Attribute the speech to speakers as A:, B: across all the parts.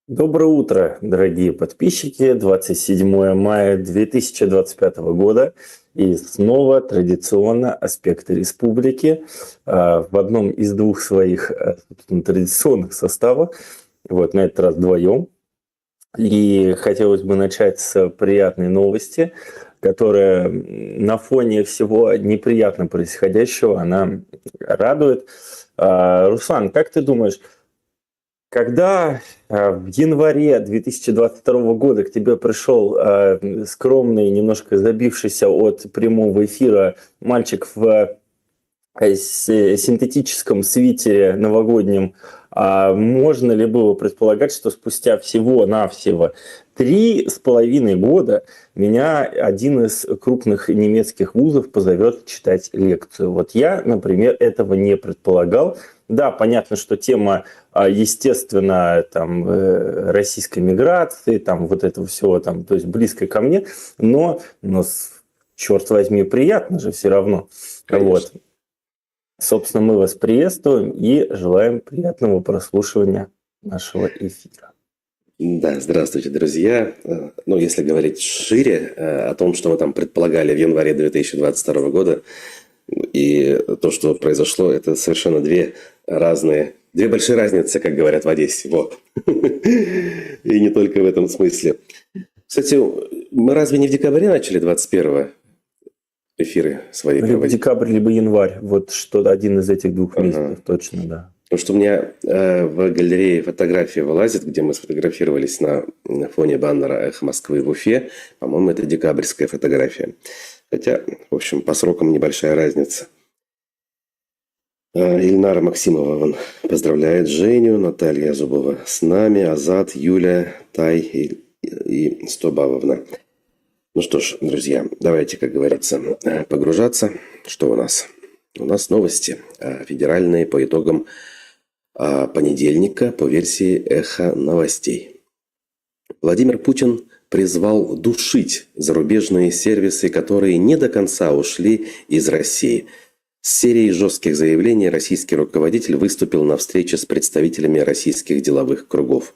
A: Доброе утро, дорогие подписчики. 27 мая 2025 года. И снова традиционно «Аспекты республики» в одном из двух своих традиционных составов. Вот, на этот раз вдвоем. И хотелось бы начать с приятной новости, которая на фоне всего неприятно происходящего, она радует. Руслан, как ты думаешь, когда в январе 2022 года к тебе пришел скромный, немножко забившийся от прямого эфира мальчик в синтетическом свитере новогоднем, можно ли было предполагать, что спустя всего-навсего 3,5 года меня один из крупных немецких вузов позовет читать лекцию? Вот я, например, этого не предполагал. Да, понятно, что тема, естественно, там, российской миграции, там, вот этого всего, там, то есть близкая ко мне, но черт возьми, приятно же все равно. Вот. Собственно, мы вас приветствуем и желаем приятного прослушивания нашего эфира.
B: Да, здравствуйте, друзья. Ну, если говорить шире о том, что мы там предполагали в январе 2022 года, и то, что произошло, это совершенно две большие разницы, как говорят в Одессе. Вот. И не только в этом смысле. Кстати, мы разве не в декабре начали 21-го эфиры свои проводить?
A: Либо декабрь, либо январь. Вот что один из этих двух месяцев, точно, да.
B: Потому что у меня в галерее фотографии вылазит, где мы сфотографировались на фоне баннера «Эхо Москвы» в Уфе. По-моему, это декабрьская фотография. Хотя, в общем, по срокам небольшая разница. Ильнара Максимова поздравляет Женю, Наталья Зубова с нами, Азат, Юля, Тай и Стобавовна. Ну что ж, друзья, давайте, как говорится, погружаться. Что у нас? У нас новости федеральные по итогам понедельника по версии «Эхо новостей». Владимир Путин призвал душить зарубежные сервисы, которые не до конца ушли из России. С серией жестких заявлений российский руководитель выступил на встрече с представителями российских деловых кругов.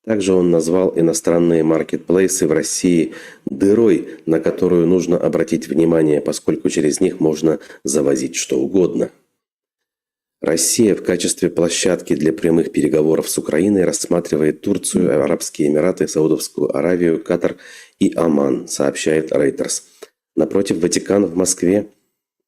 B: Также он назвал иностранные маркетплейсы в России дырой, на которую нужно обратить внимание, поскольку через них можно завозить что угодно. Россия в качестве площадки для прямых переговоров с Украиной рассматривает Турцию, Арабские Эмираты, Саудовскую Аравию, Катар и Оман, сообщает Reuters. Напротив, Ватикан в Москве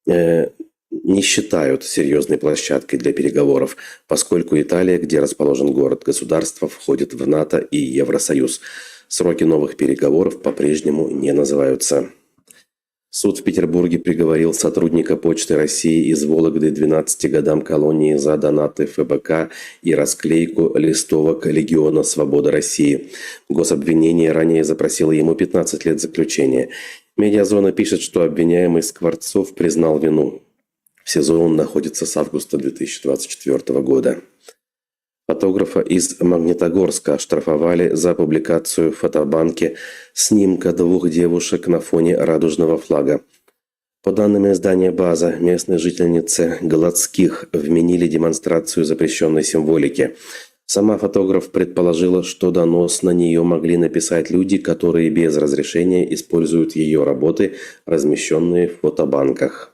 B: не считают серьезной площадкой для переговоров, поскольку Италия, где расположен город-государство, входит в НАТО и Евросоюз. Сроки новых переговоров по-прежнему не называются. Суд в Петербурге приговорил сотрудника Почты России из Вологды 12 годам колонии за донаты ФБК и расклейку листовок Легиона Свобода России. Гособвинение ранее запросило ему 15 лет заключения. Медиазона пишет, что обвиняемый Скворцов признал вину. В СИЗО он находится с августа 2024 года. Фотографа из Магнитогорска оштрафовали за публикацию в фотобанке снимка двух девушек на фоне радужного флага. По данным издания «База», местные жительницы Голодских вменили демонстрацию запрещенной символики. Сама фотограф предположила, что донос на нее могли написать люди, которые без разрешения используют ее работы, размещенные в фотобанках.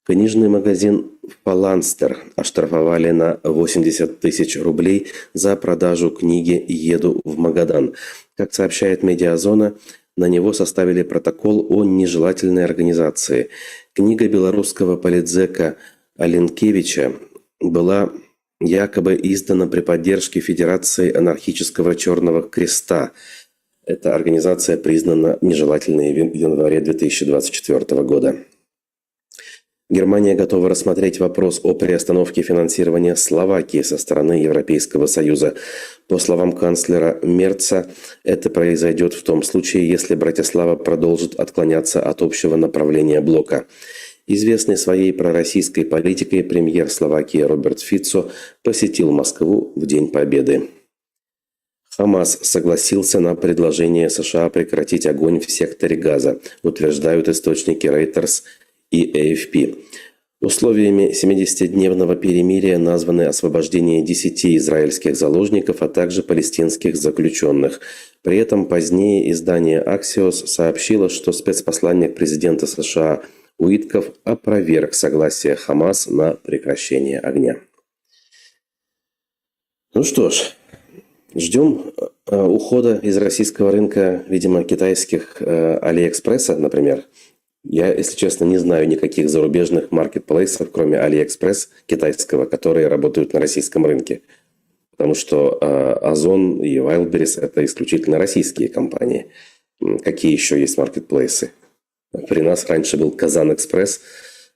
B: Книжный магазин «Фаланстер» оштрафовали на 80 тысяч рублей за продажу книги «Еду в Магадан». Как сообщает Медиазона, на него составили протокол о нежелательной организации. Книга белорусского политзека Аленкевича была якобы издана при поддержке Федерации анархического Черного Креста. Эта организация признана нежелательной в январе 2024 года. Германия готова рассмотреть вопрос о приостановке финансирования Словакии со стороны Европейского Союза. По словам канцлера Мерца, это произойдет в том случае, если Братислава продолжит отклоняться от общего направления блока. Известный своей пророссийской политикой премьер Словакии Роберт Фицо посетил Москву в День Победы. Хамас согласился на предложение США прекратить огонь в секторе Газа, утверждают источники Reuters и AFP. Условиями 70-дневного перемирия названы освобождение 10 израильских заложников, а также палестинских заключенных. При этом позднее издание Axios сообщило, что спецпосланник президента США Уитков опроверг согласие Хамас на прекращение огня. Ну что ж, ждем ухода из российского рынка, видимо, китайских Алиэкспресса, например. Я, если честно, не знаю никаких зарубежных маркетплейсов, кроме Алиэкспресс китайского, которые работают на российском рынке. Потому что Озон и Wildberries – это исключительно российские компании. Какие еще есть маркетплейсы? При нас раньше был Казан-Экспресс,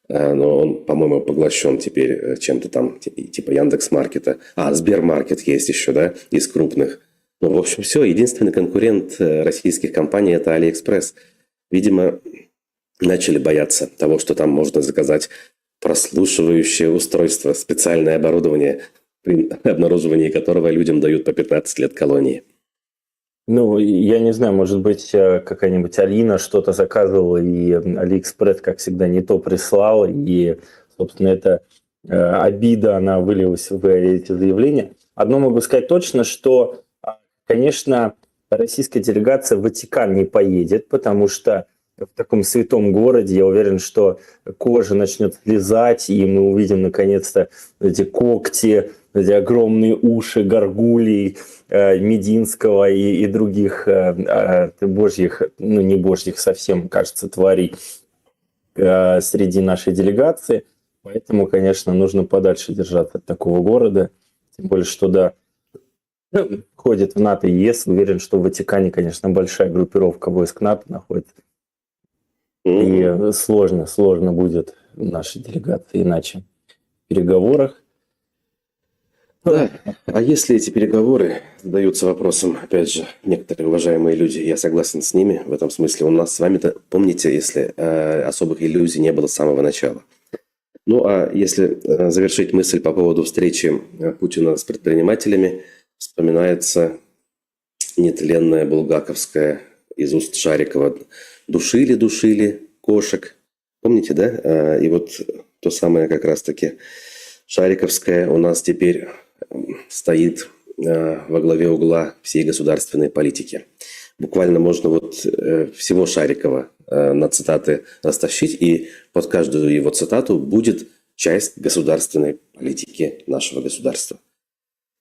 B: но он, по-моему, поглощен теперь чем-то там, типа Яндекс.Маркета. Сбермаркет есть еще, да, из крупных. Ну, в общем, все. Единственный конкурент российских компаний – это Алиэкспресс. Видимо, начали бояться того, что там можно заказать прослушивающее устройство, специальное оборудование, при обнаруживании которого людям дают по 15 лет колонии.
A: Ну, я не знаю, может быть, какая-нибудь Алина что-то заказывала, и Алиэкспресс, как всегда, не то прислал, и, собственно, эта обида, она вылилась в эти заявления. Одно могу сказать точно, что, конечно, российская делегация в Ватикан не поедет, потому что в таком святом городе, я уверен, что кожа начнет слезать, и мы увидим наконец-то эти когти, эти огромные уши горгулей Мединского и других божьих, ну не божьих совсем, кажется, тварей среди нашей делегации. Поэтому, конечно, нужно подальше держаться от такого города. Тем более, что да, входит в НАТО и ЕС. Уверен, что в Ватикане, конечно, большая группировка войск НАТО находится. И сложно будет нашей делегации иначе в переговорах.
B: Да, а если эти переговоры задаются вопросом, опять же, некоторые уважаемые люди, я согласен с ними, в этом смысле у нас с вами-то, помните, если особых иллюзий не было с самого начала. Ну, а если завершить мысль по поводу встречи Путина с предпринимателями, вспоминается нетленная булгаковская из уст Шарикова. Душили кошек. Помните, да? И вот то самое как раз-таки Шариковская у нас теперь стоит во главе угла всей государственной политики. Буквально можно вот всего Шарикова на цитаты растащить, и под каждую его цитату будет часть государственной политики нашего государства.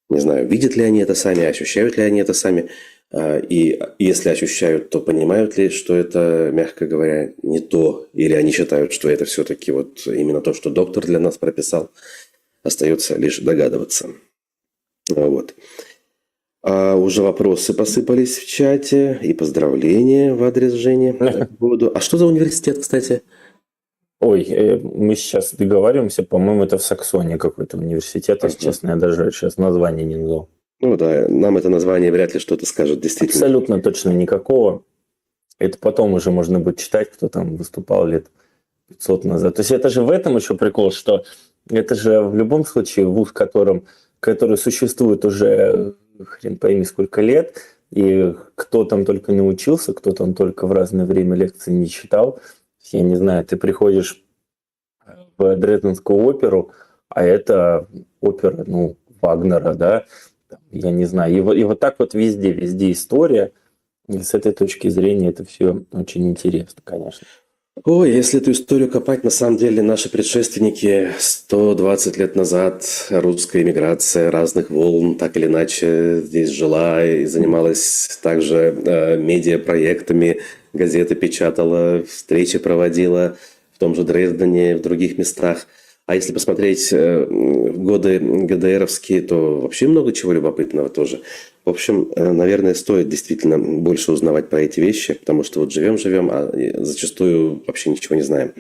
B: Не знаю, видят ли они это сами, ощущают ли они это сами. И если ощущают, то понимают ли, что это, мягко говоря, не то, или они считают, что это все-таки вот именно то, что доктор для нас прописал, остается лишь догадываться. Вот. А уже вопросы посыпались в чате и поздравления в адрес Жени по этому поводу. А что за университет, кстати?
A: Ой, мы сейчас договариваемся, по-моему, это в Саксонии какой-то университет, если честно, я даже сейчас название не назвал.
B: Ну да, нам это название вряд ли что-то скажет, действительно.
A: Абсолютно точно никакого. Это потом уже можно будет читать, кто там выступал лет 500 назад. То есть это же в этом еще прикол, что это же в любом случае вуз, который существует уже хрен пойми сколько лет, и кто там только не учился, кто там только в разное время лекции не читал. Я не знаю, ты приходишь в Дрезденскую оперу, а это опера, Вагнера, да, я не знаю. И вот так вот везде история. И с этой точки зрения это все очень интересно, конечно.
B: Ой, если эту историю копать, на самом деле наши предшественники 120 лет назад, русская эмиграция разных волн, так или иначе здесь жила и занималась также медиапроектами, газеты печатала, встречи проводила в том же Дрездене, в других местах. А если посмотреть годы ГДРовские, то вообще много чего любопытного тоже. В общем, наверное, стоит действительно больше узнавать про эти вещи, потому что вот живем, а зачастую вообще ничего не знаем.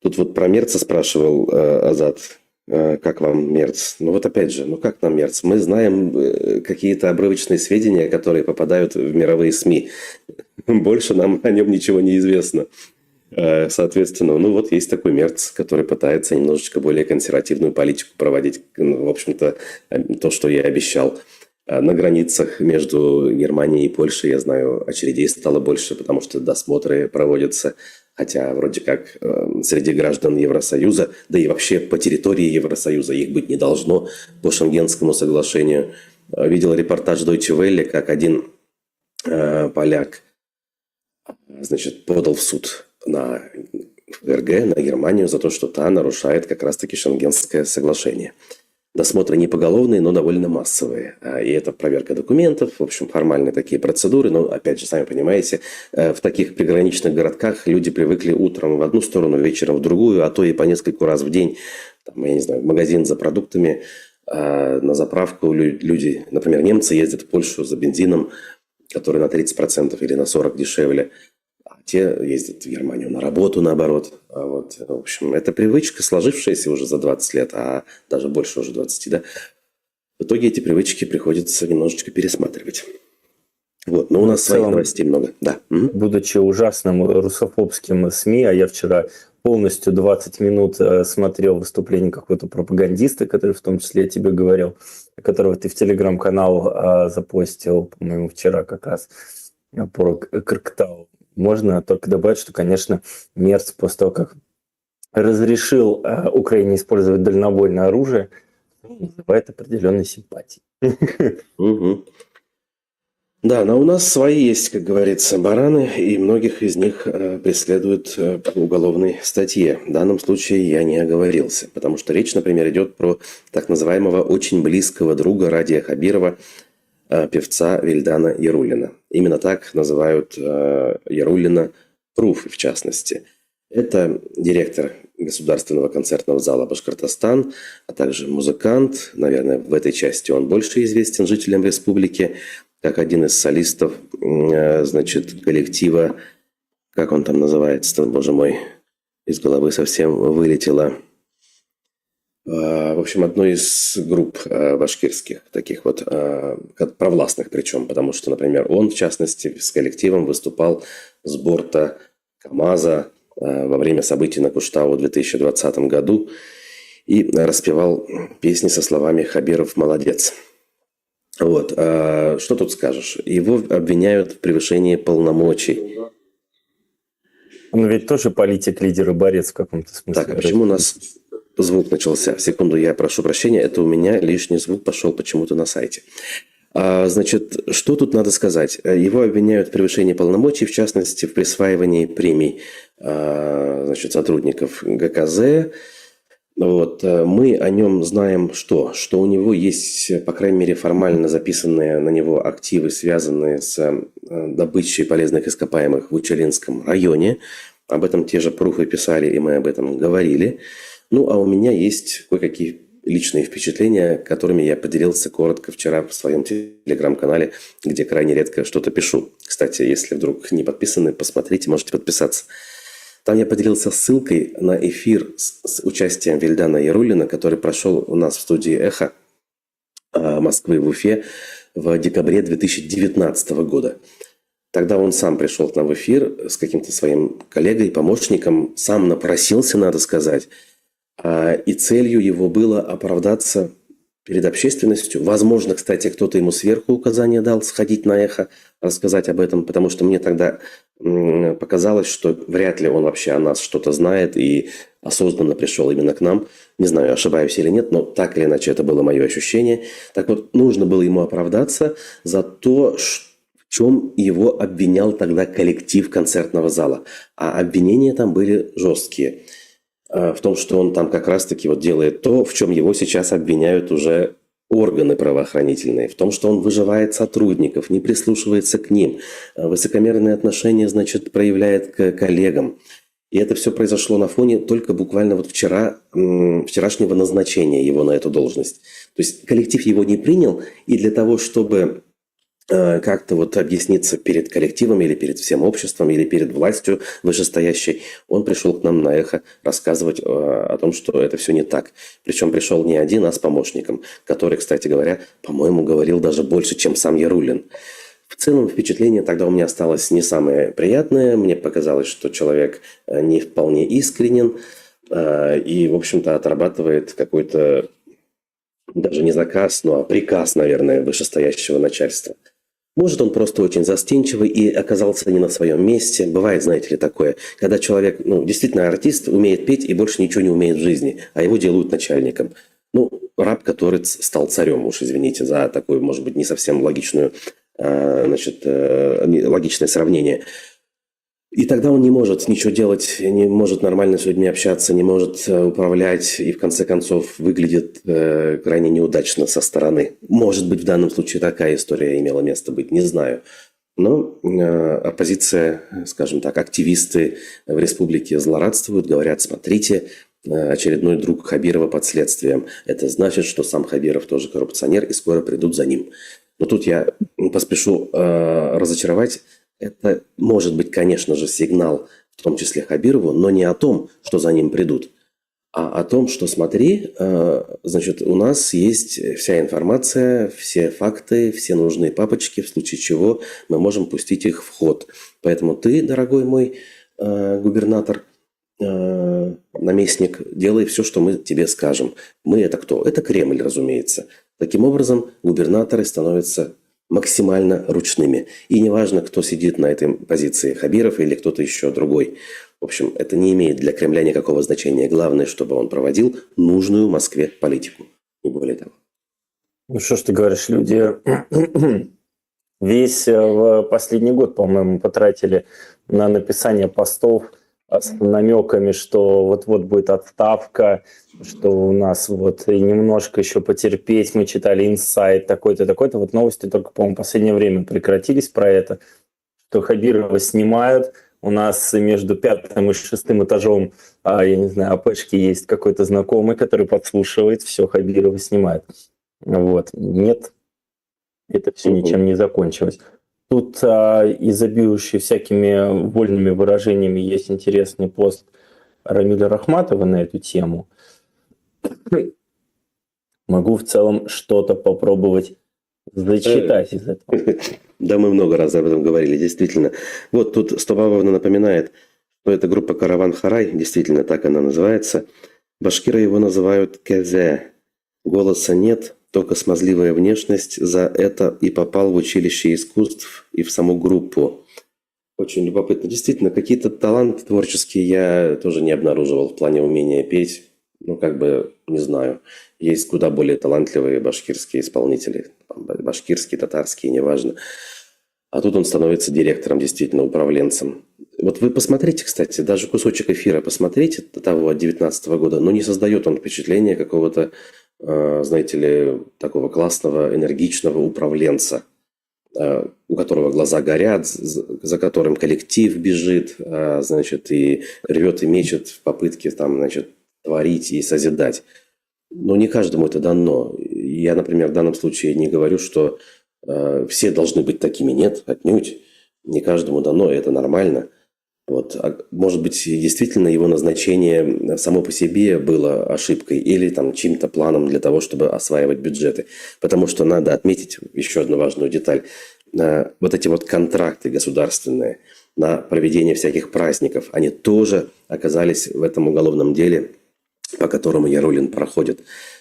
B: Тут вот про Мерца спрашивал Азат. Как вам Мерц? Ну вот опять же, как нам Мерц? Мы знаем какие-то обрывочные сведения, которые попадают в мировые СМИ. Больше нам о нем ничего не известно. Соответственно, ну вот есть такой Мерц, который пытается немножечко более консервативную политику проводить. Ну, в общем-то, то, что я обещал. На границах между Германией и Польшей, я знаю, очередей стало больше, потому что досмотры проводятся. Хотя вроде как среди граждан Евросоюза, да и вообще по территории Евросоюза их быть не должно по Шенгенскому соглашению. Видел репортаж Deutsche Welle, как один поляк, значит, подал в суд на ФРГ, на Германию за то, что та нарушает как раз-таки Шенгенское соглашение. Досмотры не поголовные, но довольно массовые. И это проверка документов, в общем, формальные такие процедуры. Но, опять же, сами понимаете, в таких приграничных городках люди привыкли утром в одну сторону, вечером в другую, а то и по нескольку раз в день, там, я не знаю, в магазин за продуктами, на заправку люди, например, немцы ездят в Польшу за бензином, который на 30% или на 40% дешевле. Те ездят в Германию на работу, наоборот. Вот. В общем, это привычка, сложившаяся уже за 20 лет, а даже больше уже 20, да. В итоге эти привычки приходится немножечко пересматривать. Вот. Но у нас своих новостей много. Да.
A: Будучи ужасным русофобским СМИ, а я вчера полностью 20 минут смотрел выступление какого-то пропагандиста, который в том числе я тебе говорил, которого ты в телеграм-канал запостил, по-моему, вчера как раз, про Крктау. Можно только добавить, что, конечно, Мерц после того, как разрешил Украине использовать дальнобойное оружие, вызывает определенные симпатии.
B: Да, но у нас свои есть, как говорится, бараны, и многих из них преследуют по уголовной статье. В данном случае я не оговорился, потому что речь, например, идет про так называемого очень близкого друга Радия Хабирова, певца Вильдана Яруллина. Именно так называют Яруллина Пруф, в частности. Это директор Государственного концертного зала Башкортостан, а также музыкант. Наверное, в этой части он больше известен жителям республики, как один из солистов, значит, коллектива, как он там называется, боже мой, из головы совсем вылетело. В общем, одной из групп башкирских, таких вот провластных причем, потому что, например, он, в частности, с коллективом выступал с борта КамАЗа во время событий на Куштау в 2020 году и распевал песни со словами «Хабиров молодец». Вот. Что тут скажешь? Его обвиняют в превышении полномочий.
A: Он ведь тоже политик, лидер и борец в каком-то смысле.
B: Так, а почему у нас звук начался? Секунду, я прошу прощения. Это у меня лишний звук пошел почему-то на сайте. Значит, что тут надо сказать? Его обвиняют в превышении полномочий, в частности, в присваивании премий, значит, сотрудников ГКЗ. Вот. Мы о нем знаем что? Что у него есть, по крайней мере, формально записанные на него активы, связанные с добычей полезных ископаемых в Учелинском районе. Об этом те же пруфы писали, и мы об этом говорили. Ну, а у меня есть кое-какие личные впечатления, которыми я поделился коротко вчера в своем телеграм-канале, где крайне редко что-то пишу. Кстати, если вдруг не подписаны, посмотрите, можете подписаться. Там я поделился ссылкой на эфир с участием Вильдана Яруллина, который прошел у нас в студии «Эхо» Москвы в Уфе в декабре 2019 года. Тогда он сам пришел к нам в эфир с каким-то своим коллегой, помощником, сам напросился, надо сказать, и целью его было оправдаться перед общественностью. Возможно, кстати, кто-то ему сверху указание дал сходить на «Эхо», рассказать об этом, потому что мне тогда показалось, что вряд ли он вообще о нас что-то знает и осознанно пришел именно к нам. Не знаю, ошибаюсь или нет, но так или иначе это было мое ощущение. Так вот, нужно было ему оправдаться за то, в чем его обвинял тогда коллектив концертного зала. А обвинения там были жесткие. В том, что он там как раз-таки вот делает то, в чем его сейчас обвиняют уже органы правоохранительные, в том, что он выживает сотрудников, не прислушивается к ним, высокомерные отношения, значит, проявляет к коллегам. И это все произошло на фоне только буквально вот вчерашнего назначения его на эту должность. То есть коллектив его не принял, и для того, чтобы как-то вот объясниться перед коллективом или перед всем обществом, или перед властью вышестоящей, он пришел к нам на «Эхо рассказывать о том, что это все не так. Причем пришел не один, а с помощником, который, кстати говоря, по-моему, говорил даже больше, чем сам Яруллин. В целом впечатление тогда у меня осталось не самое приятное. Мне показалось, что человек не вполне искренен и, в общем-то, отрабатывает какой-то даже не заказ, ну а приказ, наверное, вышестоящего начальства. Может, он просто очень застенчивый и оказался не на своем месте. Бывает, знаете ли, такое, когда человек, ну, действительно артист, умеет петь и больше ничего не умеет в жизни, а его делают начальником. Ну, раб, который стал царем, уж извините за такое, может быть, не совсем логичное сравнение. И тогда он не может ничего делать, не может нормально с людьми общаться, не может управлять и в конце концов выглядит крайне неудачно со стороны. Может быть, в данном случае такая история имела место быть, не знаю. Но оппозиция, скажем так, активисты в республике злорадствуют, говорят, смотрите, очередной друг Хабирова под следствием. Это значит, что сам Хабиров тоже коррупционер и скоро придут за ним. Но тут я поспешу разочаровать. Это может быть, конечно же, сигнал, в том числе Хабирову, но не о том, что за ним придут, а о том, что смотри, значит, у нас есть вся информация, все факты, все нужные папочки, в случае чего мы можем пустить их в ход. Поэтому ты, дорогой мой губернатор, наместник, делай все, что мы тебе скажем. Мы это кто? Это Кремль, разумеется. Таким образом, губернаторы становятся максимально ручными. И неважно, кто сидит на этой позиции, Хабиров или кто-то еще другой. В общем, это не имеет для Кремля никакого значения. Главное, чтобы он проводил нужную Москве политику. Не более того.
A: Ну что ж ты говоришь, люди весь последний год, по-моему, потратили на написание постов с намеками, что вот-вот будет отставка, что у нас вот и немножко еще потерпеть. Мы читали инсайт такой-то, такой-то. Вот новости только, по-моему, в последнее время прекратились про это, что Хабирова снимают. У нас между 5-м и 6-м этажом, я не знаю, АПшки есть какой-то знакомый, который подслушивает, все, Хабирова снимает. Вот. Нет, это все ничем не закончилось. Тут изобилующий всякими вольными выражениями есть интересный пост Рамиля Рахматова на эту тему. Могу в целом что-то попробовать зачитать из этого.
B: Да, мы много раз об этом говорили, действительно. Вот тут Стобабовна напоминает, что это группа «Караван Харай», действительно так она называется. Башкиры его называют «Кезе». Голоса нет, только смазливая внешность, за это и попал в училище искусств и в саму группу. Очень любопытно. Действительно, какие-то таланты творческие я тоже не обнаруживал в плане умения петь. Ну, как бы, не знаю. Есть куда более талантливые башкирские исполнители. Башкирские, татарские, неважно. А тут он становится директором, действительно, управленцем. Вот вы посмотрите, кстати, даже кусочек эфира посмотрите того от 2019 года, но не создает он впечатления какого-то, знаете ли, такого классного, энергичного управленца, у которого глаза горят, за которым коллектив бежит, значит, и рвет и мечет в попытке там, значит, творить и созидать. Но не каждому это дано. Я, например, в данном случае не говорю, что все должны быть такими. Нет, отнюдь. Не каждому дано, и это нормально. Вот. Может быть, действительно его назначение само по себе было ошибкой или там чьим-то планом для того, чтобы осваивать бюджеты. Потому что надо отметить еще одну важную деталь. Вот эти вот контракты государственные на проведение всяких праздников, они тоже оказались в этом уголовном деле, по которому Ярулин проходит.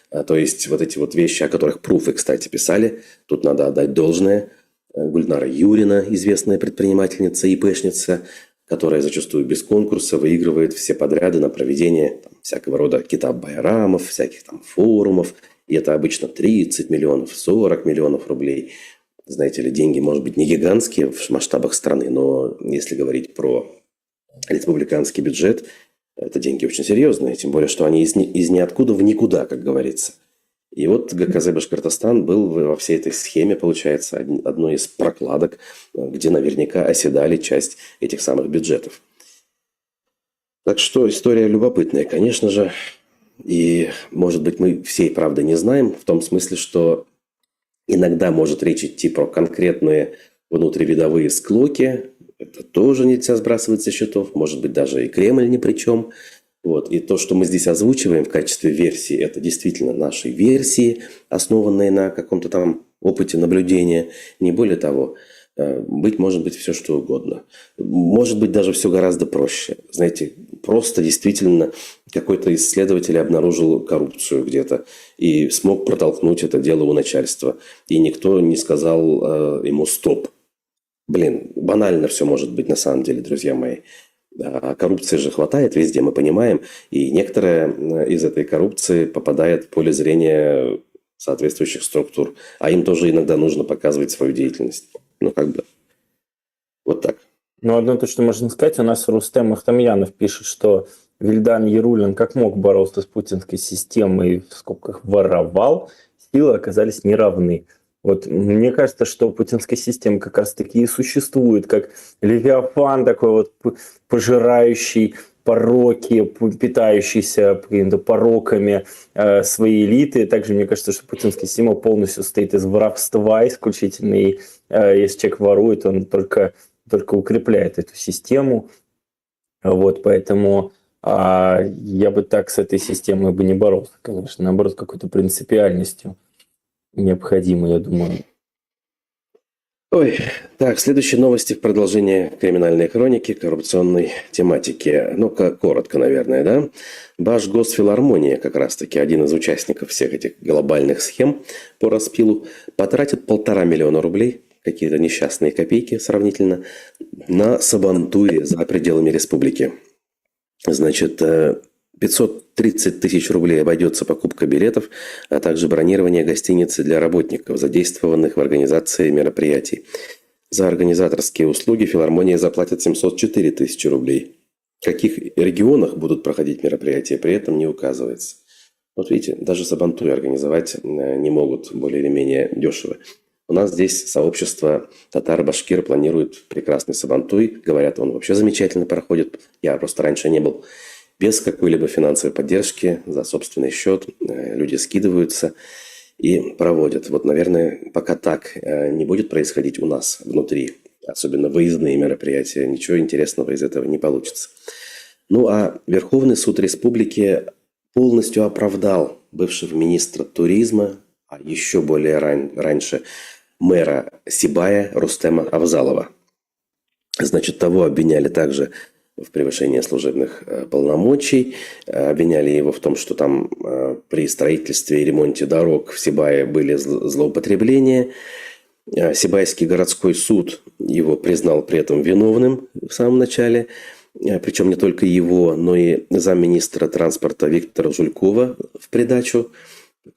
B: То есть вот эти вот вещи, о которых пруфы, кстати, писали, тут надо отдать должное. Гульнара Юрина, известная предпринимательница, ИПшница, которая зачастую без конкурса выигрывает все подряды на проведение там, всякого рода китаб-байрамов, всяких там форумов. И это обычно 30 миллионов, 40 миллионов рублей. Знаете ли, деньги, может быть, не гигантские в масштабах страны, но если говорить про республиканский бюджет, это деньги очень серьезные, тем более, что они из ниоткуда в никуда, как говорится. И вот ГКЗ «Башкортостан» был во всей этой схеме, получается, одной из прокладок, где наверняка оседали часть этих самых бюджетов. Так что история любопытная, конечно же. И, может быть, мы всей правды не знаем, в том смысле, что иногда может речь идти про конкретные внутривидовые склоки. Это тоже нельзя сбрасывать со счетов. Может быть, даже и Кремль ни при чем. Вот. И то, что мы здесь озвучиваем в качестве версии, это действительно наши версии, основанные на каком-то там опыте наблюдения. Не более того, Быть может быть все, что угодно. Может быть даже все гораздо проще. Знаете, просто действительно какой-то исследователь обнаружил коррупцию где-то и смог протолкнуть это дело у начальства. И никто не сказал ему «стоп». Блин, банально все может быть на самом деле, друзья мои. А коррупции же хватает везде, мы понимаем. И некоторая из этой коррупции попадает в поле зрения соответствующих структур. А им тоже иногда нужно показывать свою деятельность. Ну, как бы, вот так.
A: Ну, одно то, что можно сказать, у нас Рустем Ахтамьянов пишет, что Вильдан Ярулин как мог боролся с путинской системой, в скобках воровал, силы оказались неравны. Вот мне кажется, что путинская система как раз-таки и существует, как Левиафан такой вот пожирающий пороки, питающийся какими-то пороками своей элиты. Также мне кажется, что путинская система полностью состоит из воровства исключительно. И если человек ворует, он только укрепляет эту систему. Вот, поэтому я бы так с этой системой бы не боролся, конечно. Наоборот, какой-то принципиальностью необходимо, я думаю.
B: Ой, так, следующие новости в продолжение криминальной хроники, коррупционной тематики. Ну-ка, коротко, наверное, да? Башгосфилармония, как раз-таки один из участников всех этих глобальных схем по распилу, потратит 1,5 миллиона рублей, какие-то несчастные копейки сравнительно, на сабантуи за пределами республики. Значит, 530 тысяч рублей обойдется покупка билетов, а также бронирование гостиницы для работников, задействованных в организации мероприятий. За организаторские услуги филармония заплатит 704 тысячи рублей. В каких регионах будут проходить мероприятия, при этом не указывается. Вот видите, даже сабантуи организовать не могут более или менее дешево. У нас здесь сообщество татар-башкир планирует прекрасный сабантуй. Говорят, он вообще замечательно проходит. Я просто раньше не был. Без какой-либо финансовой поддержки, за собственный счет. Люди скидываются и проводят. Вот, наверное, пока так не будет происходить у нас внутри, особенно выездные мероприятия, ничего интересного из этого не получится. Ну, а Верховный суд Республики полностью оправдал бывшего министра туризма, а еще более раньше мэра Сибая Рустема Авзалова. Значит, того обвиняли также в превышении служебных полномочий. Обвиняли его в том, что там при строительстве и ремонте дорог в Сибае были злоупотребления. Сибайский городской суд его признал при этом виновным в самом начале. Причем не только его, но и замминистра транспорта Виктора Жулькова в придачу.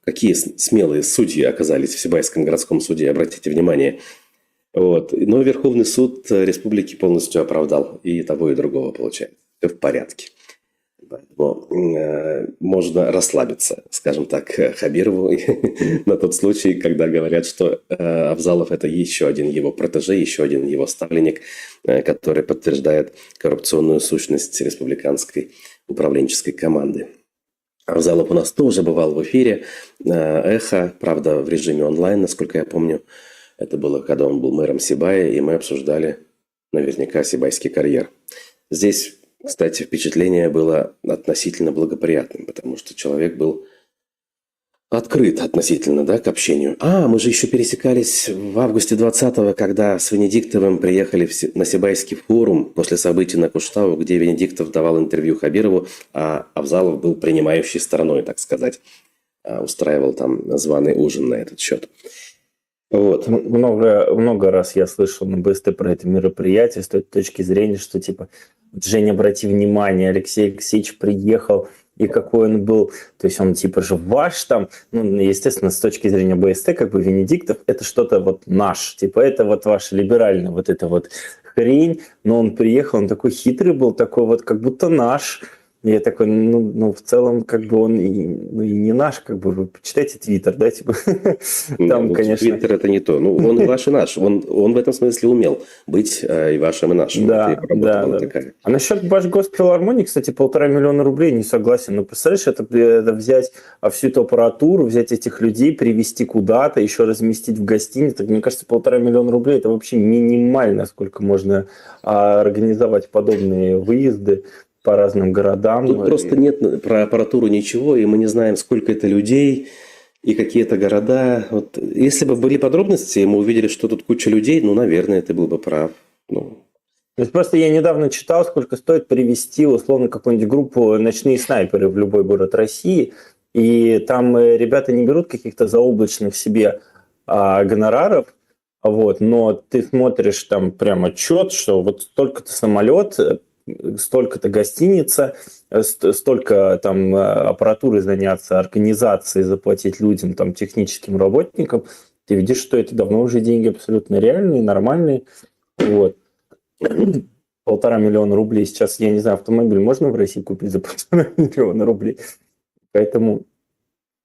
B: Какие смелые судьи оказались в Сибайском городском суде, обратите внимание. Вот. Но Верховный суд республики полностью оправдал и того, и другого, получается. Все в порядке. Поэтому можно расслабиться, скажем так, Хабирову на тот случай, когда говорят, что Авзалов – это еще один его протеже, еще один его ставленник, который подтверждает коррупционную сущность республиканской управленческой команды. Авзалов у нас тоже бывал в эфире «Эхо», правда, в режиме онлайн, насколько я помню. Это было, когда он был мэром Сибая, и мы обсуждали наверняка сибайский карьер. Здесь, кстати, впечатление было относительно благоприятным, потому что человек был открыт относительно, да, к общению. Мы же еще пересекались в августе 2020-го, когда с Венедиктовым приехали на Сибайский форум после событий на Куштау, где Венедиктов давал интервью Хабирову, а Авзалов был принимающей стороной, так сказать. Устраивал там званый ужин на этот счет. Вот.
A: Много раз я слышал на БСТ про это мероприятие с той точки зрения, что типа, Женя, обрати внимание, Алексей Алексеевич приехал, и какой он был, то есть он типа же ваш там, ну, естественно, с точки зрения БСТ, как бы Венедиктов, это что-то вот наш, типа это вот ваша либеральная вот эта вот хрень, но он приехал, он такой хитрый был, такой вот как будто наш. Я такой, в целом, как бы он и не наш, как бы, вы почитайте Твиттер, да, типа, там, конечно...
B: Твиттер это не то, он и ваш, и наш, он в этом смысле умел быть и вашим, и нашим.
A: Да. А насчет Башгосфилармонии, кстати, 1,5 миллиона рублей, не согласен, ну, представляешь, это взять всю эту аппаратуру, взять этих людей, привезти куда-то, еще разместить в гостинице, мне кажется, 1,5 миллиона рублей, это вообще минимально, сколько можно организовать подобные выезды по разным городам.
B: Тут просто нет про аппаратуру ничего, и мы не знаем, сколько это людей, и какие-то города. Вот, если бы были подробности, и мы увидели, что тут куча людей, ну, наверное, ты был бы прав. Ну,
A: То есть просто я недавно читал, сколько стоит привезти условно какую-нибудь группу «Ночные снайперы» в любой город России, и там ребята не берут каких-то заоблачных себе гонораров, вот, но ты смотришь там прям отчет, что вот столько-то самолет, столько-то гостиница, столько там аппаратуры заняться, организацией заплатить людям, там, техническим работникам, ты видишь, что это давно уже деньги абсолютно реальные, нормальные, вот. 1,5 миллиона рублей. Сейчас, я не знаю, автомобиль можно в России купить за 1,5 миллиона рублей. Поэтому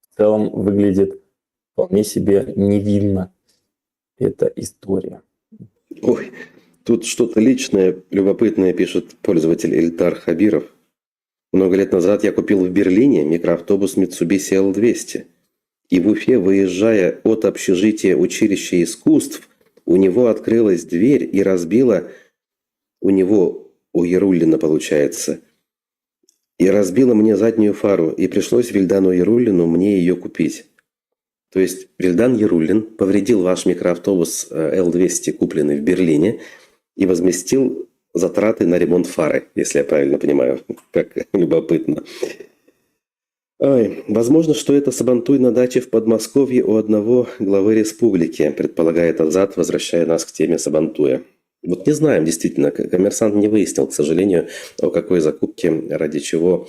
A: в целом выглядит вполне себе невинно эта история.
B: ой, тут что-то личное, любопытное пишет пользователь Эльдар Хабиров. Много лет назад я купил в Берлине микроавтобус Mitsubishi L200. И в Уфе, выезжая от общежития училища искусств, у него открылась дверь и разбила, у него, у Яруллина получается, и разбила мне заднюю фару, и пришлось Вильдану Яруллину мне ее купить. То есть Вильдан Яруллин повредил ваш микроавтобус L200, купленный в Берлине, и возместил затраты на ремонт фары, если я правильно понимаю. Как любопытно. Ой, возможно, что это сабантуй на даче в Подмосковье у одного главы республики, предполагает Азат, возвращая нас к теме сабантуя. Вот не знаем, действительно, коммерсант не выяснил, к сожалению, о какой закупке, ради чего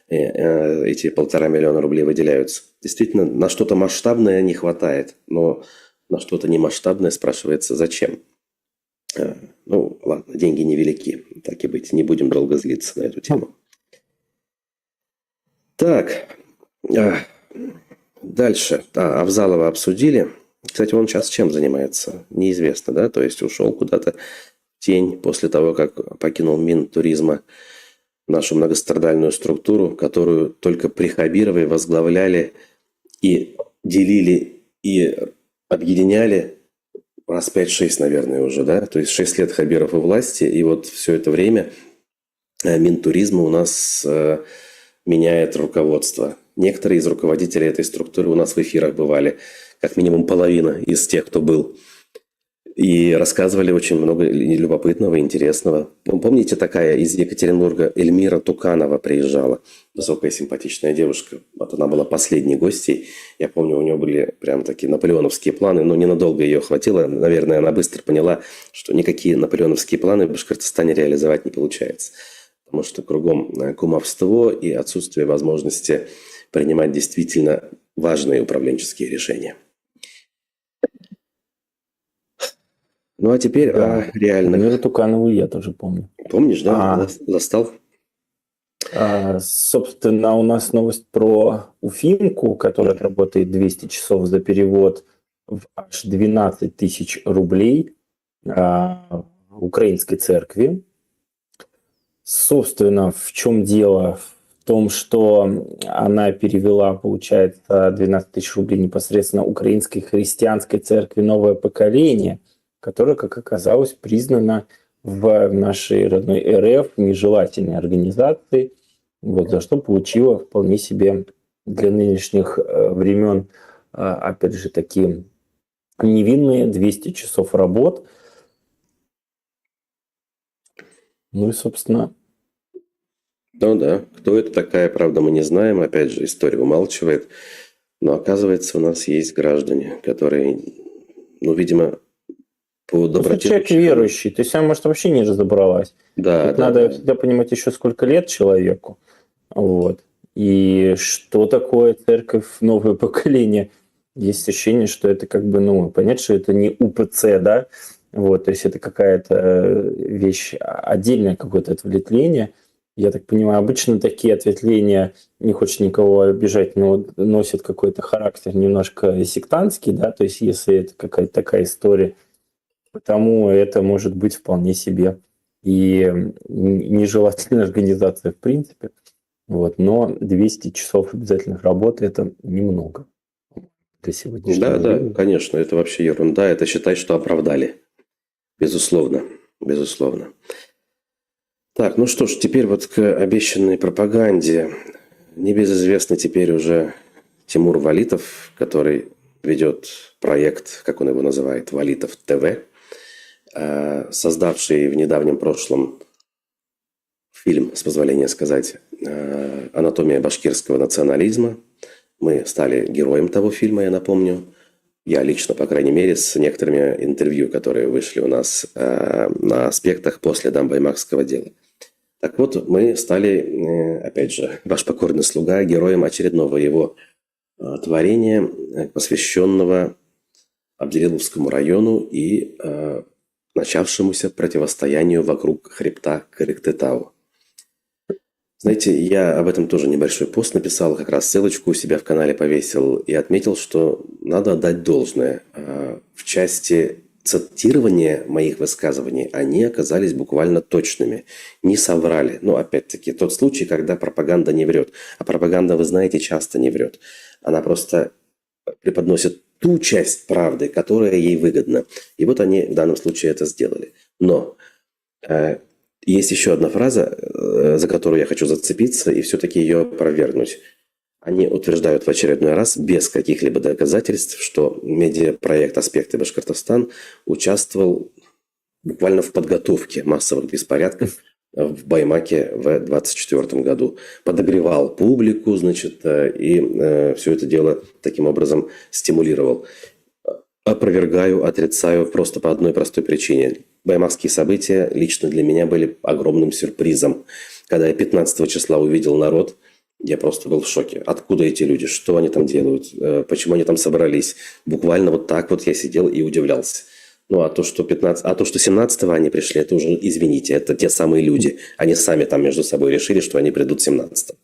B: эти 1,5 миллиона рублей выделяются. Действительно, на что-то масштабное не хватает, но на что-то немасштабное спрашивается, зачем? Ну, ладно, деньги невелики, так и быть, не будем долго злиться на эту тему. Так, дальше. Авзалова обсудили. Кстати, он сейчас чем занимается? Неизвестно, да? То есть ушел куда-то в тень после того, как покинул Минтуризма нашу многострадальную структуру, которую только при Хабировой возглавляли и делили, и объединяли раз 5-6, наверное, уже, да? То есть 6 лет Хабиров у власти, и вот все это время Минтуризма у нас меняет руководство. Некоторые из руководителей этой структуры у нас в эфирах бывали, как минимум половина из тех, кто был. И рассказывали очень много любопытного, интересного. Помните, такая из Екатеринбурга Эльмира Туканова приезжала? Высокая, симпатичная девушка. Вот она была последней гостьей. Я помню, у нее были прям такие наполеоновские планы, но ненадолго ее хватило. Наверное, она быстро поняла, что никакие наполеоновские планы в Башкортостане реализовать не получается. Потому что кругом кумовство и отсутствие возможности принимать действительно важные управленческие решения. Ну, а теперь о реальных...
A: Эльмиру Туканову я тоже помню.
B: Помнишь, да? Застал?
A: Собственно, у нас новость про Уфимку, которая работает 200 часов за перевод в аж 12 тысяч рублей украинской церкви. Собственно, в чем дело? В том, что она перевела, получается, 12 тысяч рублей непосредственно украинской христианской церкви «Новое поколение», которая, как оказалось, признана в нашей родной РФ нежелательной организацией, вот, за что получила вполне себе для нынешних времен, опять же, такие невинные 200 часов работ. Ну и, собственно...
B: Ну да, кто это такая, правда, мы не знаем. Опять же, история умалчивает. Но оказывается, у нас есть граждане, которые, ну, видимо, по доброте...
A: человек верующий, то есть она, может, вообще не разобралась.
B: Да,
A: Тут
B: да,
A: надо
B: да.
A: всегда понимать еще, сколько лет человеку. Вот. И что такое церковь, новое поколение. Есть ощущение, что это как бы, ну, понятно, что это не УПЦ, да, вот, то есть это какая-то вещь отдельное, какое-то ответвление. Я так понимаю, обычно такие ответвления, не хочется никого обижать, но носят какой-то характер немножко сектантский, да, то есть если это какая-то такая история, потому это может быть вполне себе и нежелательная организация в принципе. Вот, но 200 часов обязательных работы – это немного для сегодняшнего времени.
B: Да, конечно, это вообще ерунда. Это считай, что оправдали. Безусловно, безусловно. Так, ну что ж, теперь вот к обещанной пропаганде. Небезызвестный теперь уже Тимур Валитов, который ведет проект, как он его называет, Валитов ТВ, создавший в недавнем прошлом фильм, с позволения сказать, «Анатомия башкирского национализма». Мы стали героем того фильма, я напомню. Я лично, по крайней мере, с некоторыми интервью, которые вышли у нас на аспектах после баймакского дела. Так вот, мы стали, опять же, ваш покорный слуга, героем очередного его творения, посвященного Абдириловскому району и начавшемуся противостоянию вокруг хребта Карыктытау. Знаете, я об этом тоже небольшой пост написал, как раз ссылочку у себя в канале повесил и отметил, что надо отдать должное. В части цитирования моих высказываний они оказались буквально точными, не соврали. Но опять-таки тот случай, когда пропаганда не врет. А пропаганда, вы знаете, часто не врет. Она просто преподносит ту часть правды, которая ей выгодна. И вот они в данном случае это сделали. Но есть еще одна фраза, за которую я хочу зацепиться и все-таки ее опровергнуть. Они утверждают в очередной раз, без каких-либо доказательств, что медиапроект «Аспекты Башкортостан» участвовал буквально в подготовке массовых беспорядков в Баймаке в 2024 году. Подогревал публику, значит, и все это дело таким образом стимулировал. Опровергаю, отрицаю просто по одной простой причине. Баймакские события лично для меня были огромным сюрпризом. Когда я 15 числа увидел народ, я просто был в шоке. Откуда эти люди? Что они там делают? Почему они там собрались? Буквально вот так вот я сидел и удивлялся. Ну, а то, что 17-го они пришли, это уже, извините, это те самые люди. Они сами там между собой решили, что они придут 17-го.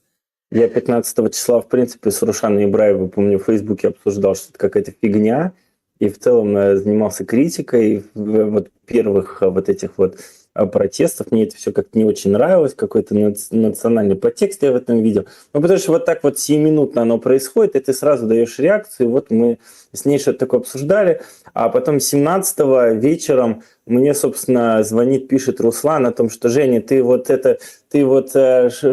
A: Я 15 числа, в принципе, с Рушаной Ибраевой, помню, в Фейсбуке обсуждал, что это какая-то фигня. И в целом занимался критикой вот первых вот этих вот протестов. Мне это все как-то не очень нравилось, какой-то национальный подтекст я в этом видел. Ну, потому что вот так вот сиюминутно оно происходит, и ты сразу даешь реакцию. И вот мы с ней что-то такое обсуждали. А потом 17-го вечером мне, собственно, звонит, пишет Руслан о том, что Женя, ты вот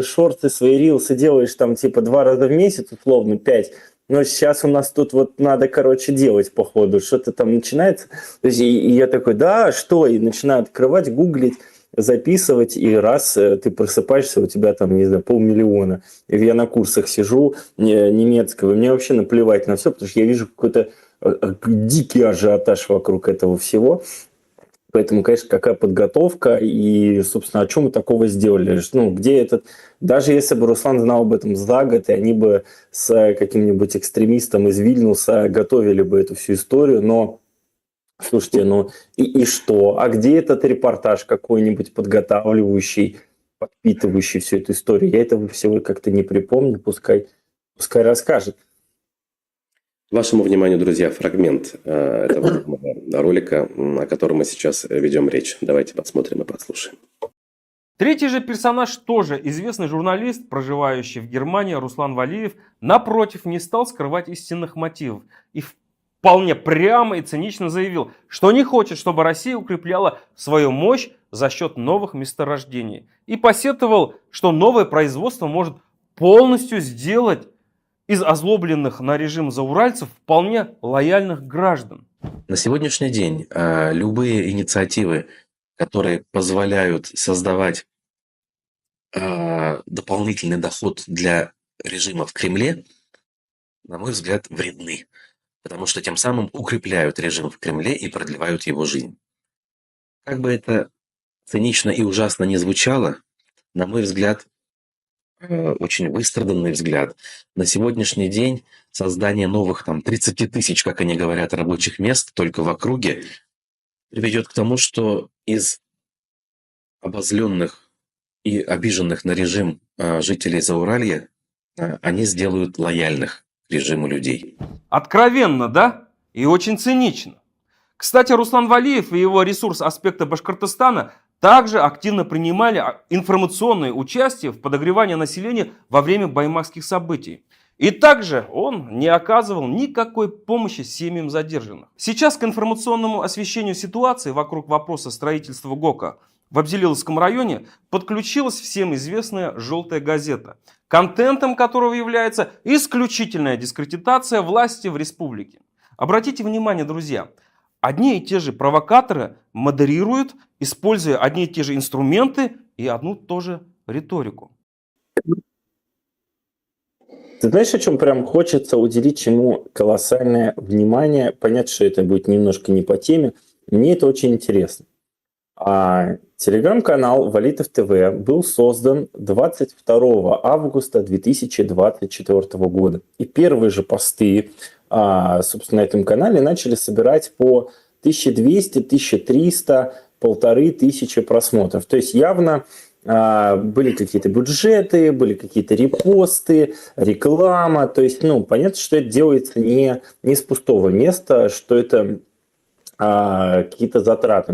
A: шорты свои, рилсы делаешь там типа 2 раза в месяц, условно, 5. Но сейчас у нас тут вот надо, короче, делать, походу, что-то там начинается. То есть, и я такой, да, что? И начинаю открывать, гуглить, записывать, и раз ты просыпаешься, у тебя там, не знаю, 500 000. И я на курсах сижу немецкого, и мне вообще наплевать на все, потому что я вижу какой-то дикий ажиотаж вокруг этого всего. Поэтому, конечно, какая подготовка и, собственно, о чем мы такого сделали? Ну, где этот... Даже если бы Руслан знал об этом за год, и они бы с каким-нибудь экстремистом из Вильнюса готовили бы эту всю историю, но, слушайте, ну и что? А где этот репортаж какой-нибудь подготавливающий, подпитывающий всю эту историю? Я этого всего как-то не припомню, пускай расскажет.
B: Вашему вниманию, друзья, фрагмент этого ролика, о котором мы сейчас ведем речь. Давайте посмотрим и послушаем.
C: Третий же персонаж, тоже известный журналист, проживающий в Германии, Руслан Валиев, напротив, не стал скрывать истинных мотивов и вполне прямо и цинично заявил, что не хочет, чтобы Россия укрепляла свою мощь за счет новых месторождений. И посетовал, что новое производство может полностью сделать из озлобленных на режим зауральцев вполне лояльных граждан.
D: На сегодняшний день любые инициативы, которые позволяют создавать дополнительный доход для режима в Кремле, на мой взгляд, вредны. Потому что тем самым укрепляют режим в Кремле и продлевают его жизнь. Как бы это цинично и ужасно не звучало, на мой взгляд, очень выстраданный взгляд. На сегодняшний день создание новых 30 000, как они говорят, рабочих мест только в округе приведет к тому, что из обозленных и обиженных на режим жителей Зауралья они сделают лояльных к режиму людей.
C: Откровенно, да? И очень цинично. Кстати, Руслан Валиев и его ресурс «Аспекты Башкортостана» также активно принимали информационное участие в подогревании населения во время баймакских событий. И также он не оказывал никакой помощи семьям задержанных. Сейчас к информационному освещению ситуации вокруг вопроса строительства ГОКа в Абзелиловском районе подключилась всем известная «Желтая газета», контентом которого является исключительная дискредитация власти в республике. Обратите внимание, друзья, одни и те же провокаторы модерируют, используя одни и те же инструменты и одну и ту же риторику.
A: Ты знаешь, о чем прям хочется уделить чему колоссальное внимание? Понятно, что это будет немножко не по теме. Мне это очень интересно. Телеграм-канал Валитов ТВ был создан 22 августа 2024 года. И первые же посты, собственно, на этом канале начали собирать по 1200, 1300, 1500 просмотров. То есть явно были какие-то бюджеты, были какие-то репосты, реклама. То есть, понятно, что это делается не с пустого места, что это какие-то затраты.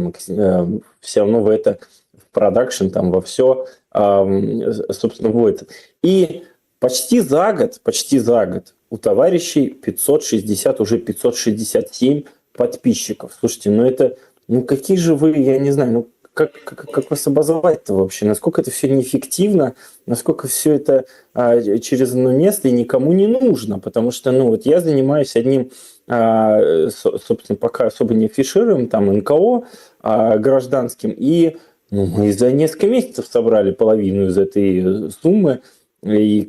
A: Все равно в это, в продакшн, там во все, собственно, вводится. И почти за год у товарищей 560, уже 567 подписчиков. Слушайте, это, какие же вы, я не знаю, как вас обозвать-то вообще? Насколько это все неэффективно, насколько все это через одно место и никому не нужно? Потому что, я занимаюсь одним, собственно, пока особо не афишируем, там, НКО гражданским, и мы за несколько месяцев собрали половину из этой суммы, и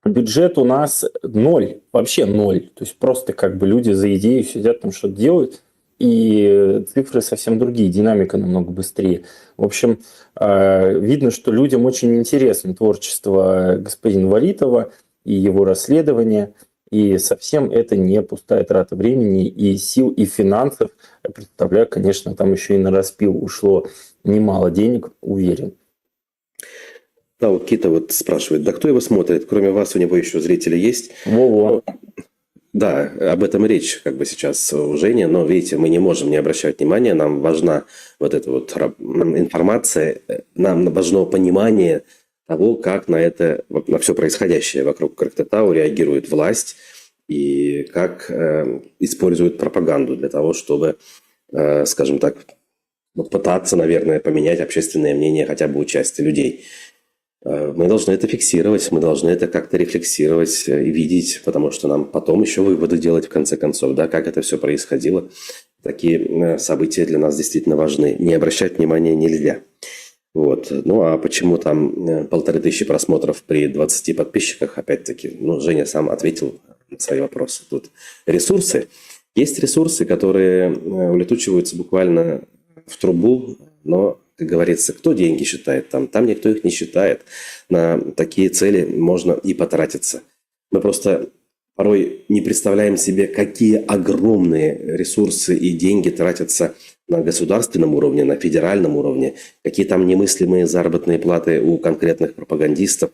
A: бюджет у нас 0, вообще 0. То есть просто люди за идею сидят там что-то делают, и цифры совсем другие, динамика намного быстрее. В общем, видно, что людям очень интересно творчество господина Валитова и его расследование, и совсем это не пустая трата времени и сил, и финансов. Я представляю, конечно, там еще и на распил ушло немало денег, уверен.
B: Да, вот Кита спрашивает, да кто его смотрит? Кроме вас у него еще зрители есть?
A: Во-во.
B: Да, об этом и речь сейчас у Жени, но, видите, мы не можем не обращать внимания, нам важна эта информация, нам важно понимание того, как на все происходящее вокруг Корктетау реагирует власть и как используют пропаганду для того, чтобы, скажем так, пытаться, наверное, поменять общественное мнение хотя бы у части людей. Мы должны это фиксировать, мы должны это как-то рефлексировать и видеть, потому что нам потом еще выводы делать в конце концов, да, как это все происходило. Такие события для нас действительно важны. Не обращать внимания нельзя. А почему там 1500 просмотров при 20 подписчиках, опять-таки, Женя сам ответил на свои вопросы. Тут ресурсы. Есть ресурсы, которые улетучиваются буквально в трубу, но, как говорится, кто деньги считает там никто их не считает. На такие цели можно и потратиться. Мы просто порой не представляем себе, какие огромные ресурсы и деньги тратятся на государственном уровне, на федеральном уровне, какие там немыслимые заработные платы у конкретных пропагандистов,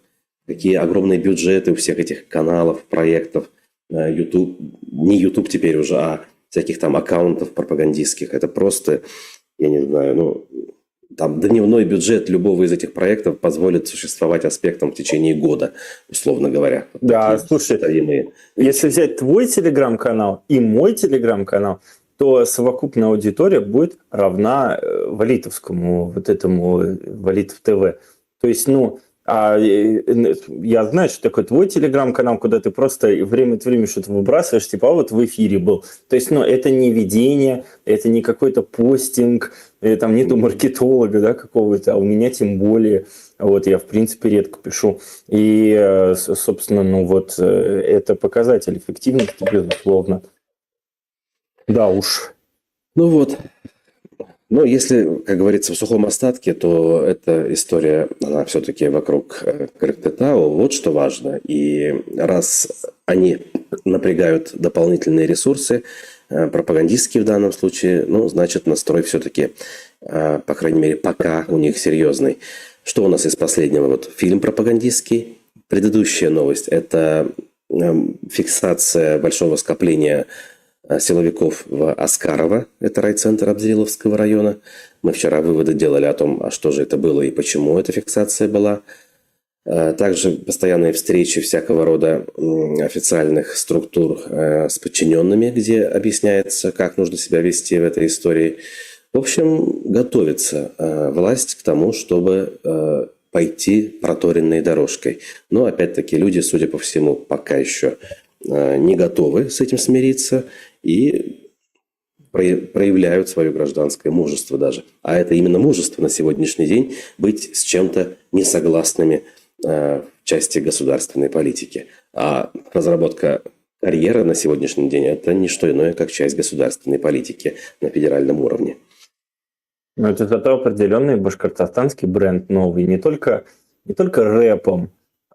B: какие огромные бюджеты у всех этих каналов, проектов, YouTube, не YouTube теперь уже, а всяких там аккаунтов пропагандистских. Это просто, я не знаю, там дневной бюджет любого из этих проектов позволит существовать аспектом в течение года, условно говоря.
A: Да, слушай, если взять твой телеграм-канал и мой телеграм-канал, то совокупная аудитория будет равна Валитовскому, этому Валитов ТВ. То есть, я знаю, что такое твой телеграм-канал, куда ты просто время от времени что-то выбрасываешь, в эфире был. То есть, это не ведение, это не какой-то постинг, там нету маркетолога, да, какого-то, а у меня тем более. Я, в принципе, редко пишу. И, собственно, это показатель эффективности, безусловно. Да уж.
B: Но если, как говорится, в сухом остатке, то эта история, она все-таки вокруг Корктетау. Вот что важно. И раз они напрягают дополнительные ресурсы, пропагандистские в данном случае, значит, настрой все-таки, по крайней мере, пока у них серьезный. Что у нас из последнего? Фильм пропагандистский. Предыдущая новость – это фиксация большого скопления силовиков в Аскарово, это райцентр Абзелиловского района. Мы вчера выводы делали о том, что же это было и почему эта фиксация была. Также постоянные встречи всякого рода официальных структур с подчиненными, где объясняется, как нужно себя вести в этой истории. В общем, готовится власть к тому, чтобы пойти проторенной дорожкой. Но, опять-таки, люди, судя по всему, пока еще не готовы с этим смириться и проявляют свое гражданское мужество даже. А это именно мужество на сегодняшний день быть с чем-то несогласными в части государственной политики. А разработка карьеры на сегодняшний день – это не что иное, как часть государственной политики на федеральном уровне.
A: Но это зато определенный башкортостанский бренд новый. Не только рэпом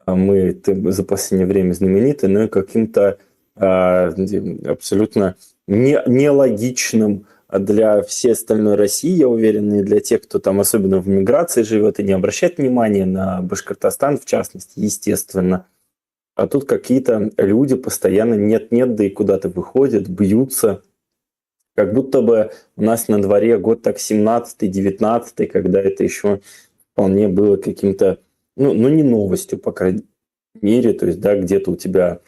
A: мы за последнее время знамениты, но и каким-то абсолютно нелогичным для всей остальной России, я уверен, и для тех, кто там особенно в миграции живет и не обращает внимания на Башкортостан, в частности, естественно. А тут какие-то люди постоянно нет-нет, да и куда-то выходят, бьются. Как будто бы у нас на дворе год так 17-19, когда это еще вполне было каким-то, ну, не новостью, по крайней мере. То есть, да, где-то у тебя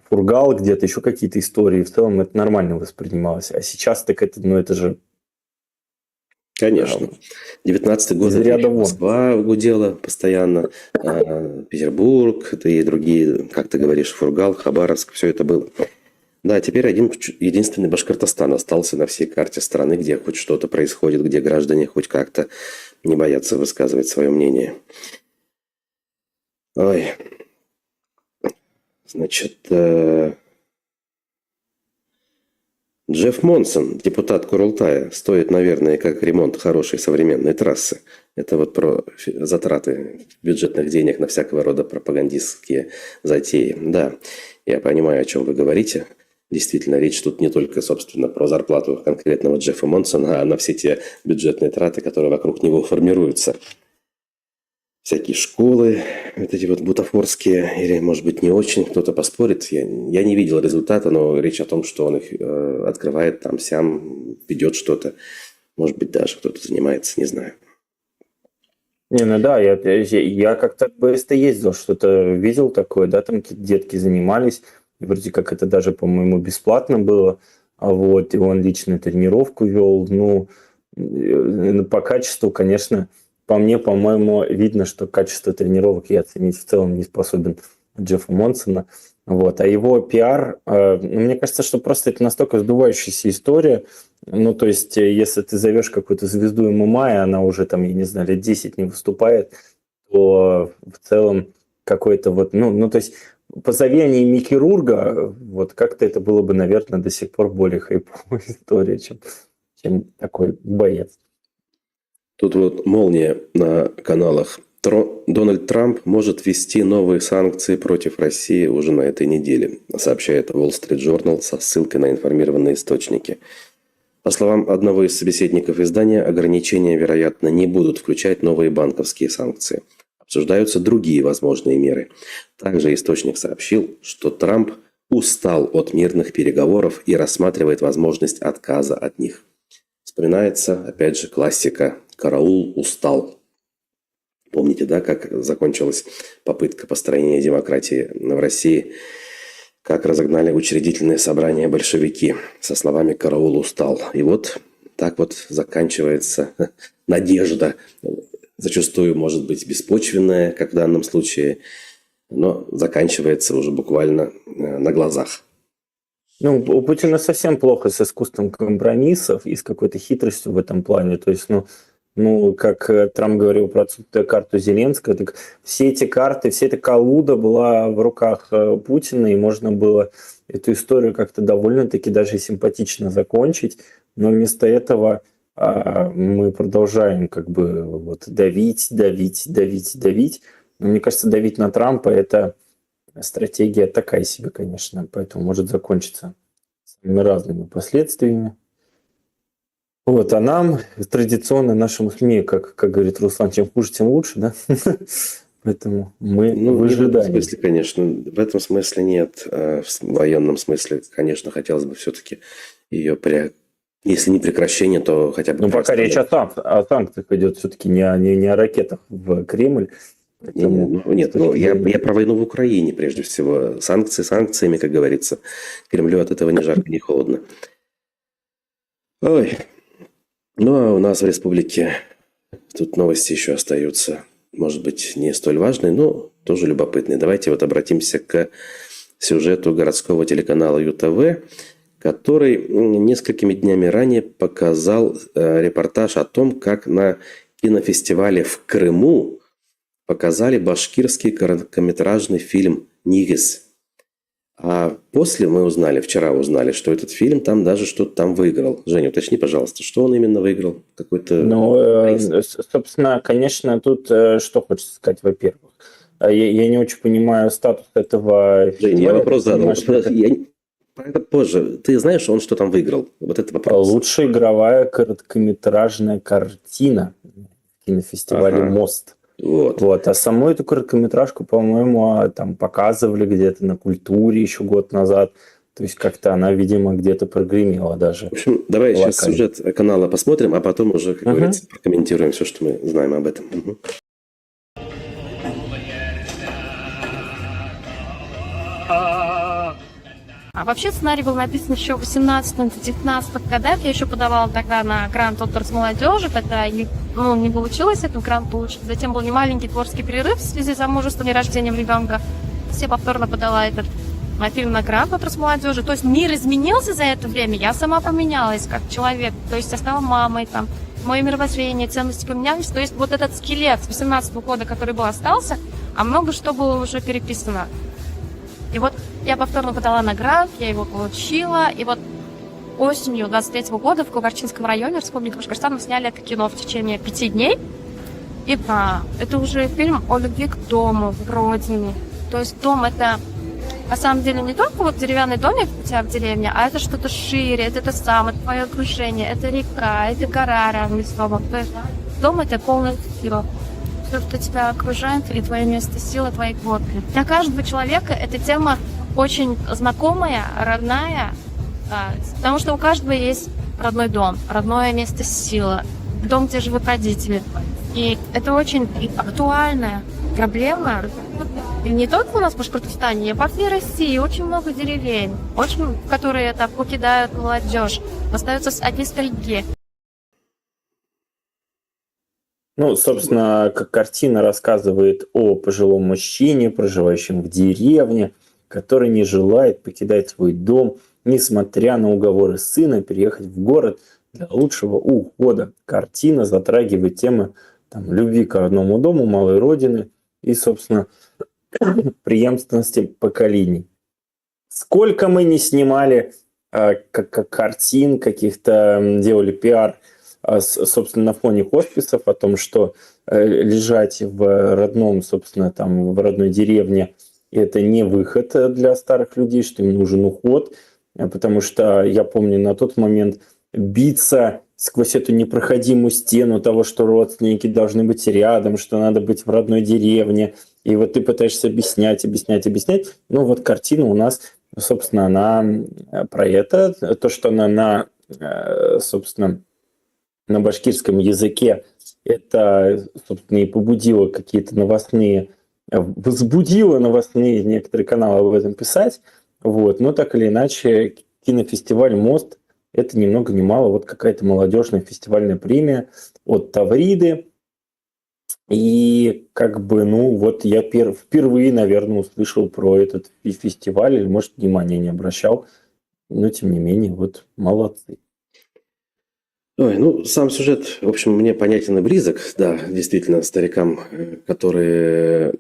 A: фургал, где-то еще какие-то истории. В целом это нормально воспринималось. А сейчас так это, ну, это же...
B: Конечно. 19-й год,
A: из ряда вон.
B: Москва гудела постоянно, Петербург, да и другие, как ты говоришь, Фургал, Хабаровск, все это было. Да, теперь единственный Башкортостан остался на всей карте страны, где хоть что-то происходит, где граждане хоть как-то не боятся высказывать свое мнение. Ой. Значит, Джефф Монсон, депутат Курултая, стоит, наверное, как ремонт хорошей современной трассы. Это вот про затраты бюджетных денег на всякого рода пропагандистские затеи. Да, я понимаю, о чем вы говорите. Действительно, речь тут не только, собственно, про зарплату конкретного Джеффа Монсона, а на все те бюджетные траты, которые вокруг него формируются. Всякие школы, вот эти вот бутафорские, или, может быть, не очень, кто-то поспорит. Я не видел результата, но речь о том, что он их открывает там, сям, ведет что-то. Может быть, даже кто-то занимается, не знаю.
A: Не, ну да, я как-то в БСТ ездил, что-то видел такое, да, там какие-то детки занимались, и вроде как это даже, по-моему, бесплатно было, вот, и он лично тренировку вел, ну, по качеству, конечно, по мне, по-моему, видно, что качество тренировок я оценить в целом не способен Джеффа Монсона. Вот. А его пиар, мне кажется, что просто это настолько сдувающаяся история. Ну, то есть, если ты зовешь какую-то звезду ММА, и она уже там, я не знаю, лет 10 не выступает, то в целом какой-то вот, ну, то есть, позови они хирурга, вот как-то это было бы, наверное, до сих пор более хайповая история, чем такой боец.
B: Тут вот молния на каналах. Дональд Трамп может ввести новые санкции против России уже на этой неделе, сообщает Wall Street Journal со ссылкой на информированные источники. По словам одного из собеседников издания, ограничения, вероятно, не будут включать новые банковские санкции. Обсуждаются другие возможные меры. Также источник сообщил, что Трамп устал от мирных переговоров и рассматривает возможность отказа от них. Вспоминается, опять же, классика «Караул устал». Помните, да, как закончилась попытка построения демократии в России, как разогнали учредительное собрание большевики со словами «Караул устал». И вот так вот заканчивается надежда, зачастую может быть беспочвенная, как в данном случае, но заканчивается уже буквально на глазах.
A: Ну, у Путина совсем плохо с искусством компромиссов и с какой-то хитростью в этом плане. То есть, ну, как Трамп говорил про отсутствие карты Зеленского, так все эти карты, вся эта колода была в руках Путина, и можно было эту историю как-то довольно-таки даже симпатично закончить. Но вместо этого мы продолжаем как бы вот давить. Но мне кажется, давить на Трампа – это стратегия такая себе, конечно, поэтому может закончиться самыми разными последствиями. Вот, а нам, традиционно нашему СМИ, как говорит Руслан, чем хуже, тем лучше, да? Поэтому мы выжидаем.
B: В этом смысле, конечно, в этом смысле нет. В военном смысле, конечно, хотелось бы все-таки ее, если не прекращение, то хотя бы...
A: Ну, пока речь о санкциях идет, все-таки не о ракетах в Кремль.
B: Нет, я про войну в Украине, прежде всего. Санкции санкциями, как говорится. Кремлю от этого ни жарко, ни холодно. Ой. Ну, а у нас в республике тут новости еще остаются может быть, не столь важный, но тоже любопытный. Давайте вот обратимся к сюжету городского телеканала ЮТВ, который несколькими днями ранее показал репортаж о том, как на кинофестивале в Крыму показали башкирский короткометражный фильм «Нигис». А после мы узнали, вчера узнали, что этот фильм там даже что-то там выиграл. Женя, уточни, пожалуйста, что он именно выиграл? Какой-то приз?
A: Собственно, конечно, тут что хочется сказать, во-первых. Я не очень понимаю статус этого
B: Жень, я
A: фестиваля.
B: вопрос задал.
A: Понимаешь,
B: Про это позже. Ты знаешь, он что там выиграл? Вот это вопрос.
A: лучшая игровая короткометражная картина в кинофестивале
B: Ага.
A: «Мост».
B: Вот.
A: Вот. А саму эту короткометражку, по-моему, там показывали где-то на «Культуре» еще год назад. То есть как-то она, видимо, где-то прогремела даже.
B: В общем, давай сейчас
A: Локально.
B: сюжет канала посмотрим, а потом уже, как
A: Мгм.
B: говорится, прокомментируем все, что мы знаем об этом. Мгм.
E: А вообще сценарий был написан еще в 18-19 годах. Я еще подавала тогда на грант «Отдых молодежи». Тогда не получилось этот грант получить. Затем был немаленький творческий перерыв в связи с замужеством и рождением ребенка. Я повторно подала этот фильм на грант «Отдых молодежи». То есть мир изменился за это время. Я сама поменялась как человек. То есть я стала мамой, там, мое мировоззрение, ценности поменялись. То есть вот этот скелет с 18 года, который был, остался, а много что было уже переписано. И вот я повторно подала на грант, я его получила, и вот осенью 23 года в Кугарчинском районе Республики Башкортостан мы сняли это кино в течение 5 дней. И это уже фильм о любви к дому, к родине. То есть дом — это на самом деле не только вот деревянный домик у тебя в деревне, а это что-то шире, это сам, это твое окружение, это река, это гора рядом с домом. То есть дом — это полная сила. Все, что тебя окружает, и твое место силы, твои годы. Для каждого человека эта тема очень знакомая, родная, потому что у каждого есть родной дом, родное место силы, дом, где живут родители. И это очень актуальная проблема. И не только у нас в Башкортостане, а по всей России очень много деревень, в которые покидают молодежь, остаются одни старики.
A: Ну, собственно, как картина рассказывает о пожилом мужчине, проживающем в деревне, который не желает покидать свой дом, несмотря на уговоры сына переехать в город для лучшего ухода. Картина затрагивает темы любви к родному дому, малой родины и, собственно, преемственности поколений. Сколько мы не снимали картин, каких-то делали пиар, собственно, на фоне хосписов, о том, что лежать в родном, собственно, в родной деревне – это не выход для старых людей, что им нужен уход, потому что я помню на тот момент биться сквозь эту непроходимую стену того, что родственники должны быть рядом, что надо быть в родной деревне, и вот ты пытаешься объяснять. Ну вот картина у нас, собственно, она про это, то, что она собственно, на башкирском языке, это, собственно, и побудило какие-то возбудило новостные некоторые каналы об этом писать. Вот. Но так или иначе, кинофестиваль «Мост» — это ни много ни мало вот какая-то молодежная фестивальная премия от Тавриды. И вот я впервые, наверное, услышал про этот фестиваль, или, может, внимания не обращал. Но, тем не менее, вот молодцы.
B: Ой, сам сюжет, в общем, мне понятен и близок. Да, действительно, старикам, которые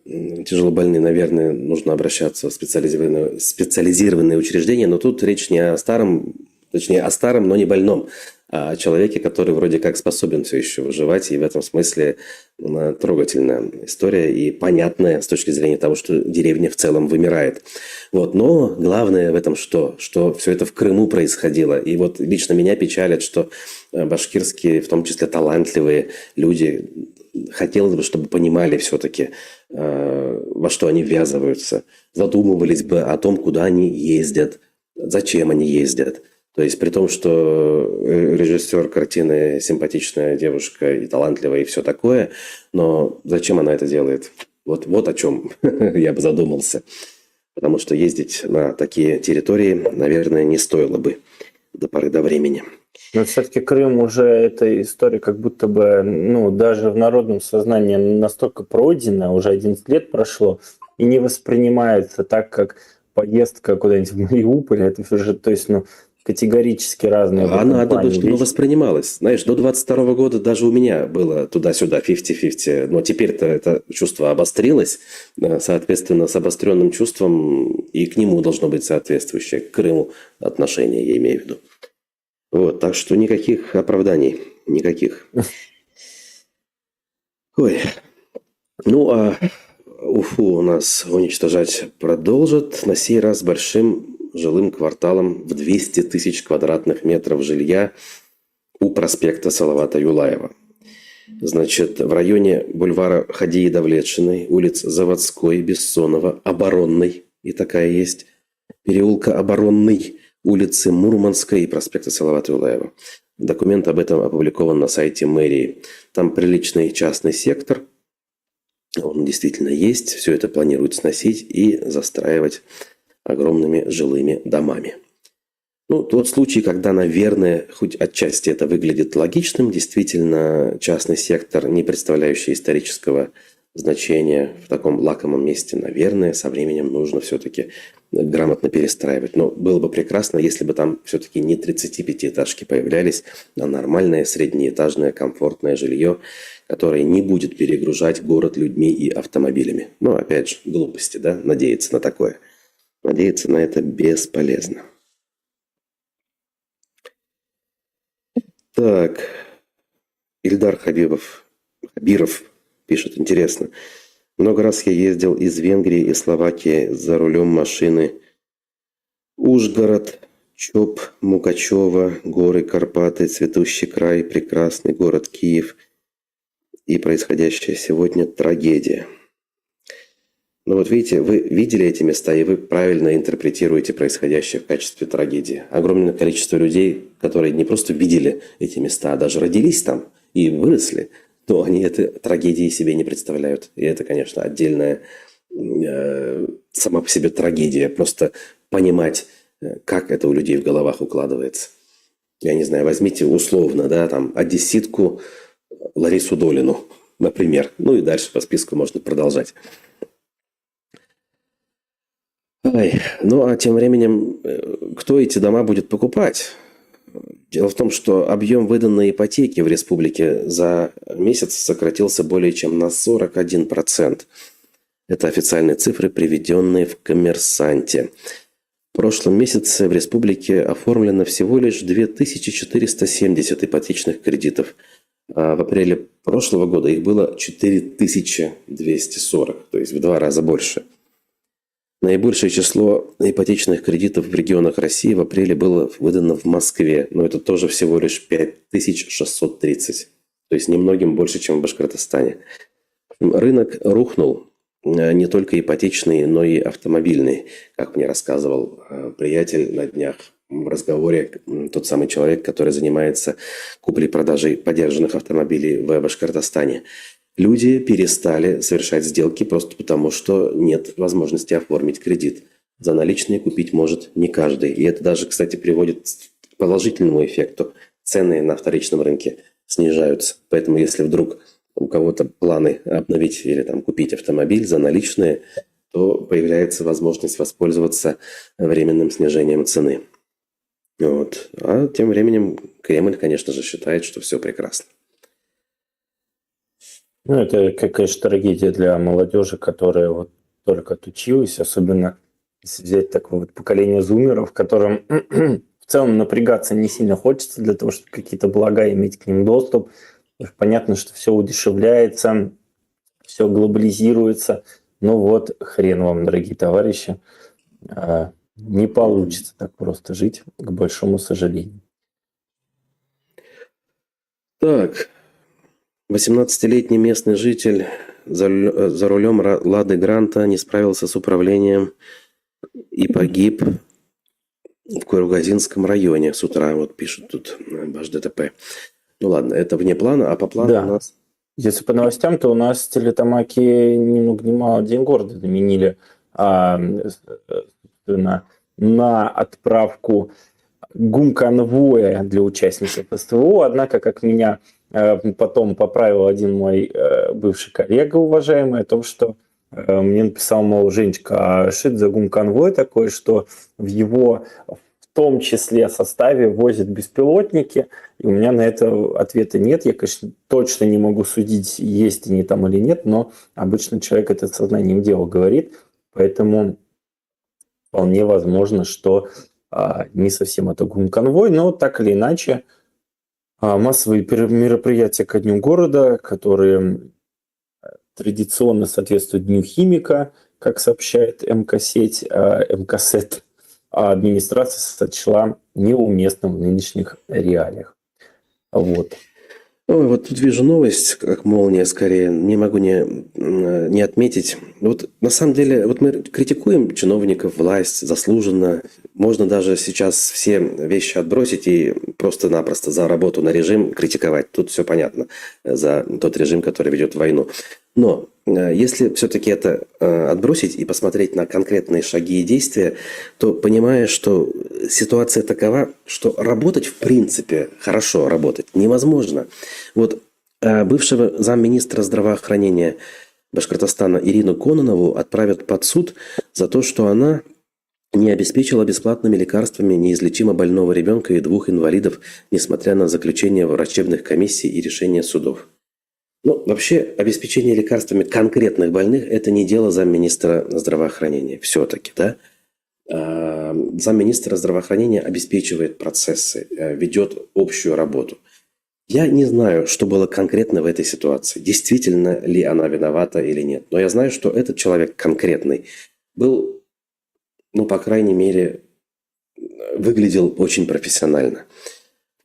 B: тяжело больны, наверное, нужно обращаться в специализированные учреждения. Но тут речь не о старом, точнее, о старом, но не больном, а о человеке, который вроде как способен все еще выживать. И в этом смысле трогательная история и понятная с точки зрения того, что деревня в целом вымирает. Вот. Но главное в этом что все это в Крыму происходило. И вот лично меня печалит, что башкирские, в том числе талантливые люди, хотелось бы, чтобы понимали все-таки, во что они ввязываются, задумывались бы о том, куда они ездят, зачем они ездят. То есть при том, что режиссер картины симпатичная девушка и талантливая и все такое, но зачем она это делает? Вот о чем я бы задумался. Потому что ездить на такие территории, наверное, не стоило бы. до поры до времени.
A: Но все-таки Крым уже эта история как будто бы, ну, даже в народном сознании настолько пройдена, уже 11 лет прошло, и не воспринимается так, как поездка куда-нибудь в Мариуполь. Это уже, то есть, ну, категорически разные в
B: А
A: этом
B: надо бы,
A: плане
B: чтобы
A: вещи.
B: воспринималось. Знаешь, до 22 года даже у меня было туда-сюда 50-50, но теперь-то это чувство обострилось, соответственно, с обостренным чувством и к нему должно быть соответствующее, к Крыму отношение, я имею в виду. Вот, так что никаких оправданий, никаких. Ой, ну а Уфу у нас уничтожать продолжат, на сей раз большим жилым кварталом в 200 тысяч квадратных метров жилья у проспекта Салавата Юлаева. Значит, в районе бульвара Хадии Давлетшиной, улиц Заводской, Бессонова, Оборонной, и такая есть, переулка Оборонный, улицы Мурманской и проспекта Салавата Юлаева. Документ об этом опубликован на сайте мэрии. Там приличный частный сектор, он действительно есть, все это планируют сносить и застраивать огромными жилыми домами. Ну, тот случай, когда, наверное, хоть отчасти это выглядит логичным, действительно, частный сектор, не представляющий исторического значения в таком лакомом месте, наверное, со временем нужно все-таки грамотно перестраивать. Но было бы прекрасно, если бы там все-таки не 35-этажки появлялись, а нормальное среднеэтажное комфортное жилье, которое не будет перегружать город людьми и автомобилями. Но, опять же, глупости, да, надеяться на такое. Надеяться на это бесполезно. Так, Ильдар Хабиров пишет, интересно. Много раз я ездил из Венгрии и Словакии за рулем машины. Ужгород, Чоп, Мукачево, горы Карпаты, цветущий край, прекрасный город Киев. И происходящая сегодня трагедия. Ну вот видите, вы видели эти места, и вы правильно интерпретируете происходящее в качестве трагедии. Огромное количество людей, которые не просто видели эти места, а даже родились там и выросли, то они этой трагедии себе не представляют. И это, конечно, отдельная сама по себе трагедия. Просто понимать, как это у людей в головах укладывается. Я не знаю, возьмите условно, да, там, одесситку Ларису Долину, например. Ну и дальше по списку можно продолжать. Ай, ну а тем временем, кто эти дома будет покупать? Дело в том, что объем выданной ипотеки в республике за месяц сократился более чем на 41%. Это официальные цифры, приведенные в «Коммерсанте». В прошлом месяце в республике оформлено всего лишь 2470 ипотечных кредитов. А в апреле прошлого года их было 4240, то есть в 2 раза больше. Наибольшее число ипотечных кредитов в регионах России в апреле было выдано в Москве, но это тоже всего лишь 5630, то есть немногим больше, чем в Башкортостане. Рынок рухнул, не только ипотечный, но и автомобильный, как мне рассказывал приятель на днях в разговоре, тот самый человек, который занимается куплей-продажей подержанных автомобилей в Башкортостане. Люди перестали совершать сделки просто потому, что нет возможности оформить кредит. За наличные купить может не каждый. И это даже, кстати, приводит к положительному эффекту. Цены на вторичном рынке снижаются. Поэтому если вдруг у кого-то планы обновить или там, купить автомобиль за наличные, то появляется возможность воспользоваться временным снижением цены. Вот. А тем временем Кремль, конечно же, считает, что все прекрасно.
A: Ну, это, конечно, трагедия для молодежи, которая вот только отучилась, особенно если взять такое вот поколение зумеров, которым в целом напрягаться не сильно хочется для того, чтобы какие-то блага иметь к ним доступ. Понятно, что все удешевляется, все глобализируется. Ну вот, хрен вам, дорогие товарищи, не получится так просто жить, к большому сожалению.
B: Так, 18-летний местный житель за рулем Лады Гранта не справился с управлением и погиб в Кургазинском районе с утра. Вот пишут тут ваш ДТП. Ну ладно, это вне плана, а по плану
A: Да.
B: у нас...
A: Если по новостям, то у нас телетамаки ни много ни мало День города заменили собственно, на отправку гумконвоя для участников СТО, однако, как меня потом поправил один мой бывший коллега уважаемый, о том, что мне написал, мол, Женечка, а что это за гумконвой такой, что в его в том числе составе возят беспилотники, и у меня на это ответа нет. Я, конечно, точно не могу судить, есть они там или нет, но обычно человек это сознанием дела говорит, поэтому вполне возможно, что не совсем это гумконвой, но так или иначе массовые мероприятия ко Дню города, которые традиционно соответствуют Дню химика, как сообщает МК-сеть, МК-сет, администрация сочла неуместным в нынешних реалиях. Вот.
B: Ой, вот тут вижу новость, как молния скорее, не могу не отметить. Вот на самом деле, вот мы критикуем чиновников, власть заслуженно. Можно даже сейчас все вещи отбросить и просто-напросто за работу на режим критиковать. Тут все понятно, за тот режим, который ведет войну. Но если все-таки это отбросить и посмотреть на конкретные шаги и действия, то понимаешь, что ситуация такова, что работать в принципе, хорошо работать невозможно. Вот бывшего замминистра здравоохранения Башкортостана Ирину Кононову отправят под суд за то, что она не обеспечила бесплатными лекарствами неизлечимо больного ребенка и 2 инвалидов, несмотря на заключение врачебных комиссий и решения судов. Ну, вообще, обеспечение лекарствами конкретных больных – это не дело замминистра здравоохранения. Все-таки, да? Замминистра здравоохранения обеспечивает процессы, ведет общую работу. Я не знаю, что было конкретно в этой ситуации. Действительно ли она виновата или нет. Но я знаю, что этот человек конкретный был, ну, по крайней мере, выглядел очень профессионально.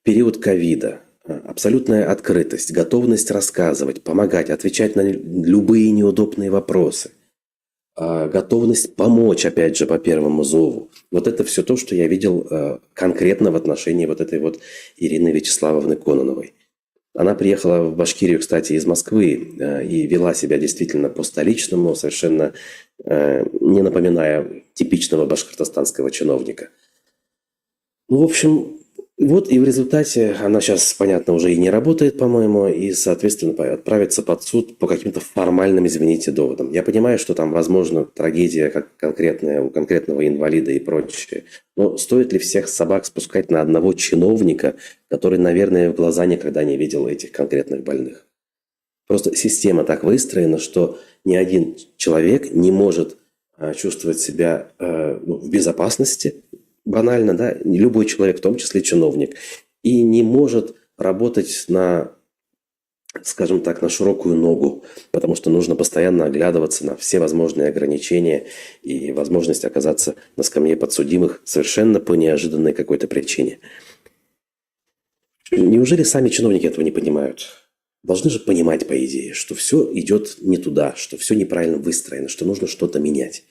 B: В период ковида абсолютная открытость, готовность рассказывать, помогать, отвечать на любые неудобные вопросы, готовность помочь, опять же, по первому зову. Вот это все то, что я видел конкретно в отношении вот этой вот Ирины Вячеславовны Кононовой. Она приехала в Башкирию, кстати, из Москвы и вела себя действительно по-столичному, совершенно не напоминая типичного башкортостанского чиновника. Ну, в общем, вот и в результате она сейчас, понятно, уже и не работает, по-моему, и, соответственно, отправится под суд по каким-то формальным, извините, доводам. Я понимаю, что там, возможно, трагедия как конкретная у конкретного инвалида и прочее. Но стоит ли всех собак спускать на одного чиновника, который, наверное, в глаза никогда не видел этих конкретных больных? Просто система так выстроена, что ни один человек не может чувствовать себя в безопасности, банально, да, любой человек, в том числе чиновник, и не может работать на, скажем так, на широкую ногу, потому что нужно постоянно оглядываться на все возможные ограничения и возможность оказаться на скамье подсудимых совершенно по неожиданной какой-то причине. Неужели сами чиновники этого не понимают? Должны же понимать, по идее, что все идет не туда, что все неправильно выстроено, что нужно что-то менять.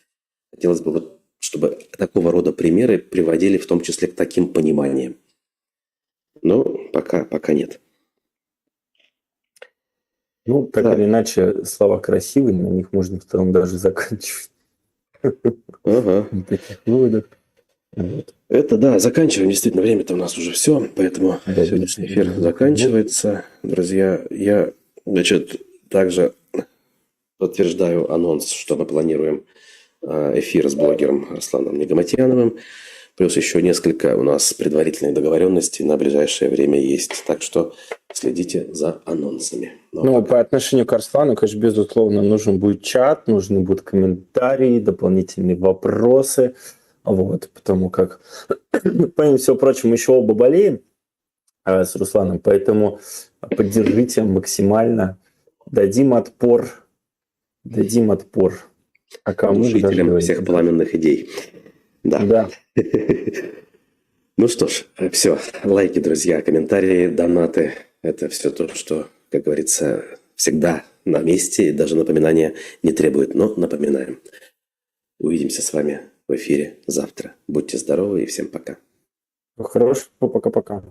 B: Хотелось бы вот чтобы такого рода примеры приводили в том числе к таким пониманиям. Но пока нет.
A: Ну, так
B: Да.
A: или иначе, слова красивые, на них можно в целом даже заканчивать.
B: Ага.
A: Таких выводов. Вот.
B: Это да, заканчиваем. Действительно, время-то у нас уже все, поэтому
A: Да,
B: сегодняшний
A: да.
B: эфир заканчивается. Друзья, я, значит, также подтверждаю анонс, что мы планируем эфир с блогером Арсланом Нигаматьяновым. Плюс еще несколько у нас предварительных договоренностей на ближайшее время есть. Так что следите за анонсами.
A: Ну, по отношению к Арслану, конечно, безусловно, нужен будет чат, нужны будут комментарии, дополнительные вопросы. Вот, потому как, помимо всего прочего, мы еще оба болеем с Русланом, поэтому поддержите максимально. Дадим отпор. А кому
B: жителям всех пламенных идей. Да. Ну что ж, все. Лайки, друзья, комментарии, донаты. Это все то, что, как говорится, всегда на месте. И даже напоминания не требует. Но напоминаем. Увидимся с вами в эфире завтра. Будьте здоровы и всем пока.
A: Хорошего, пока-пока.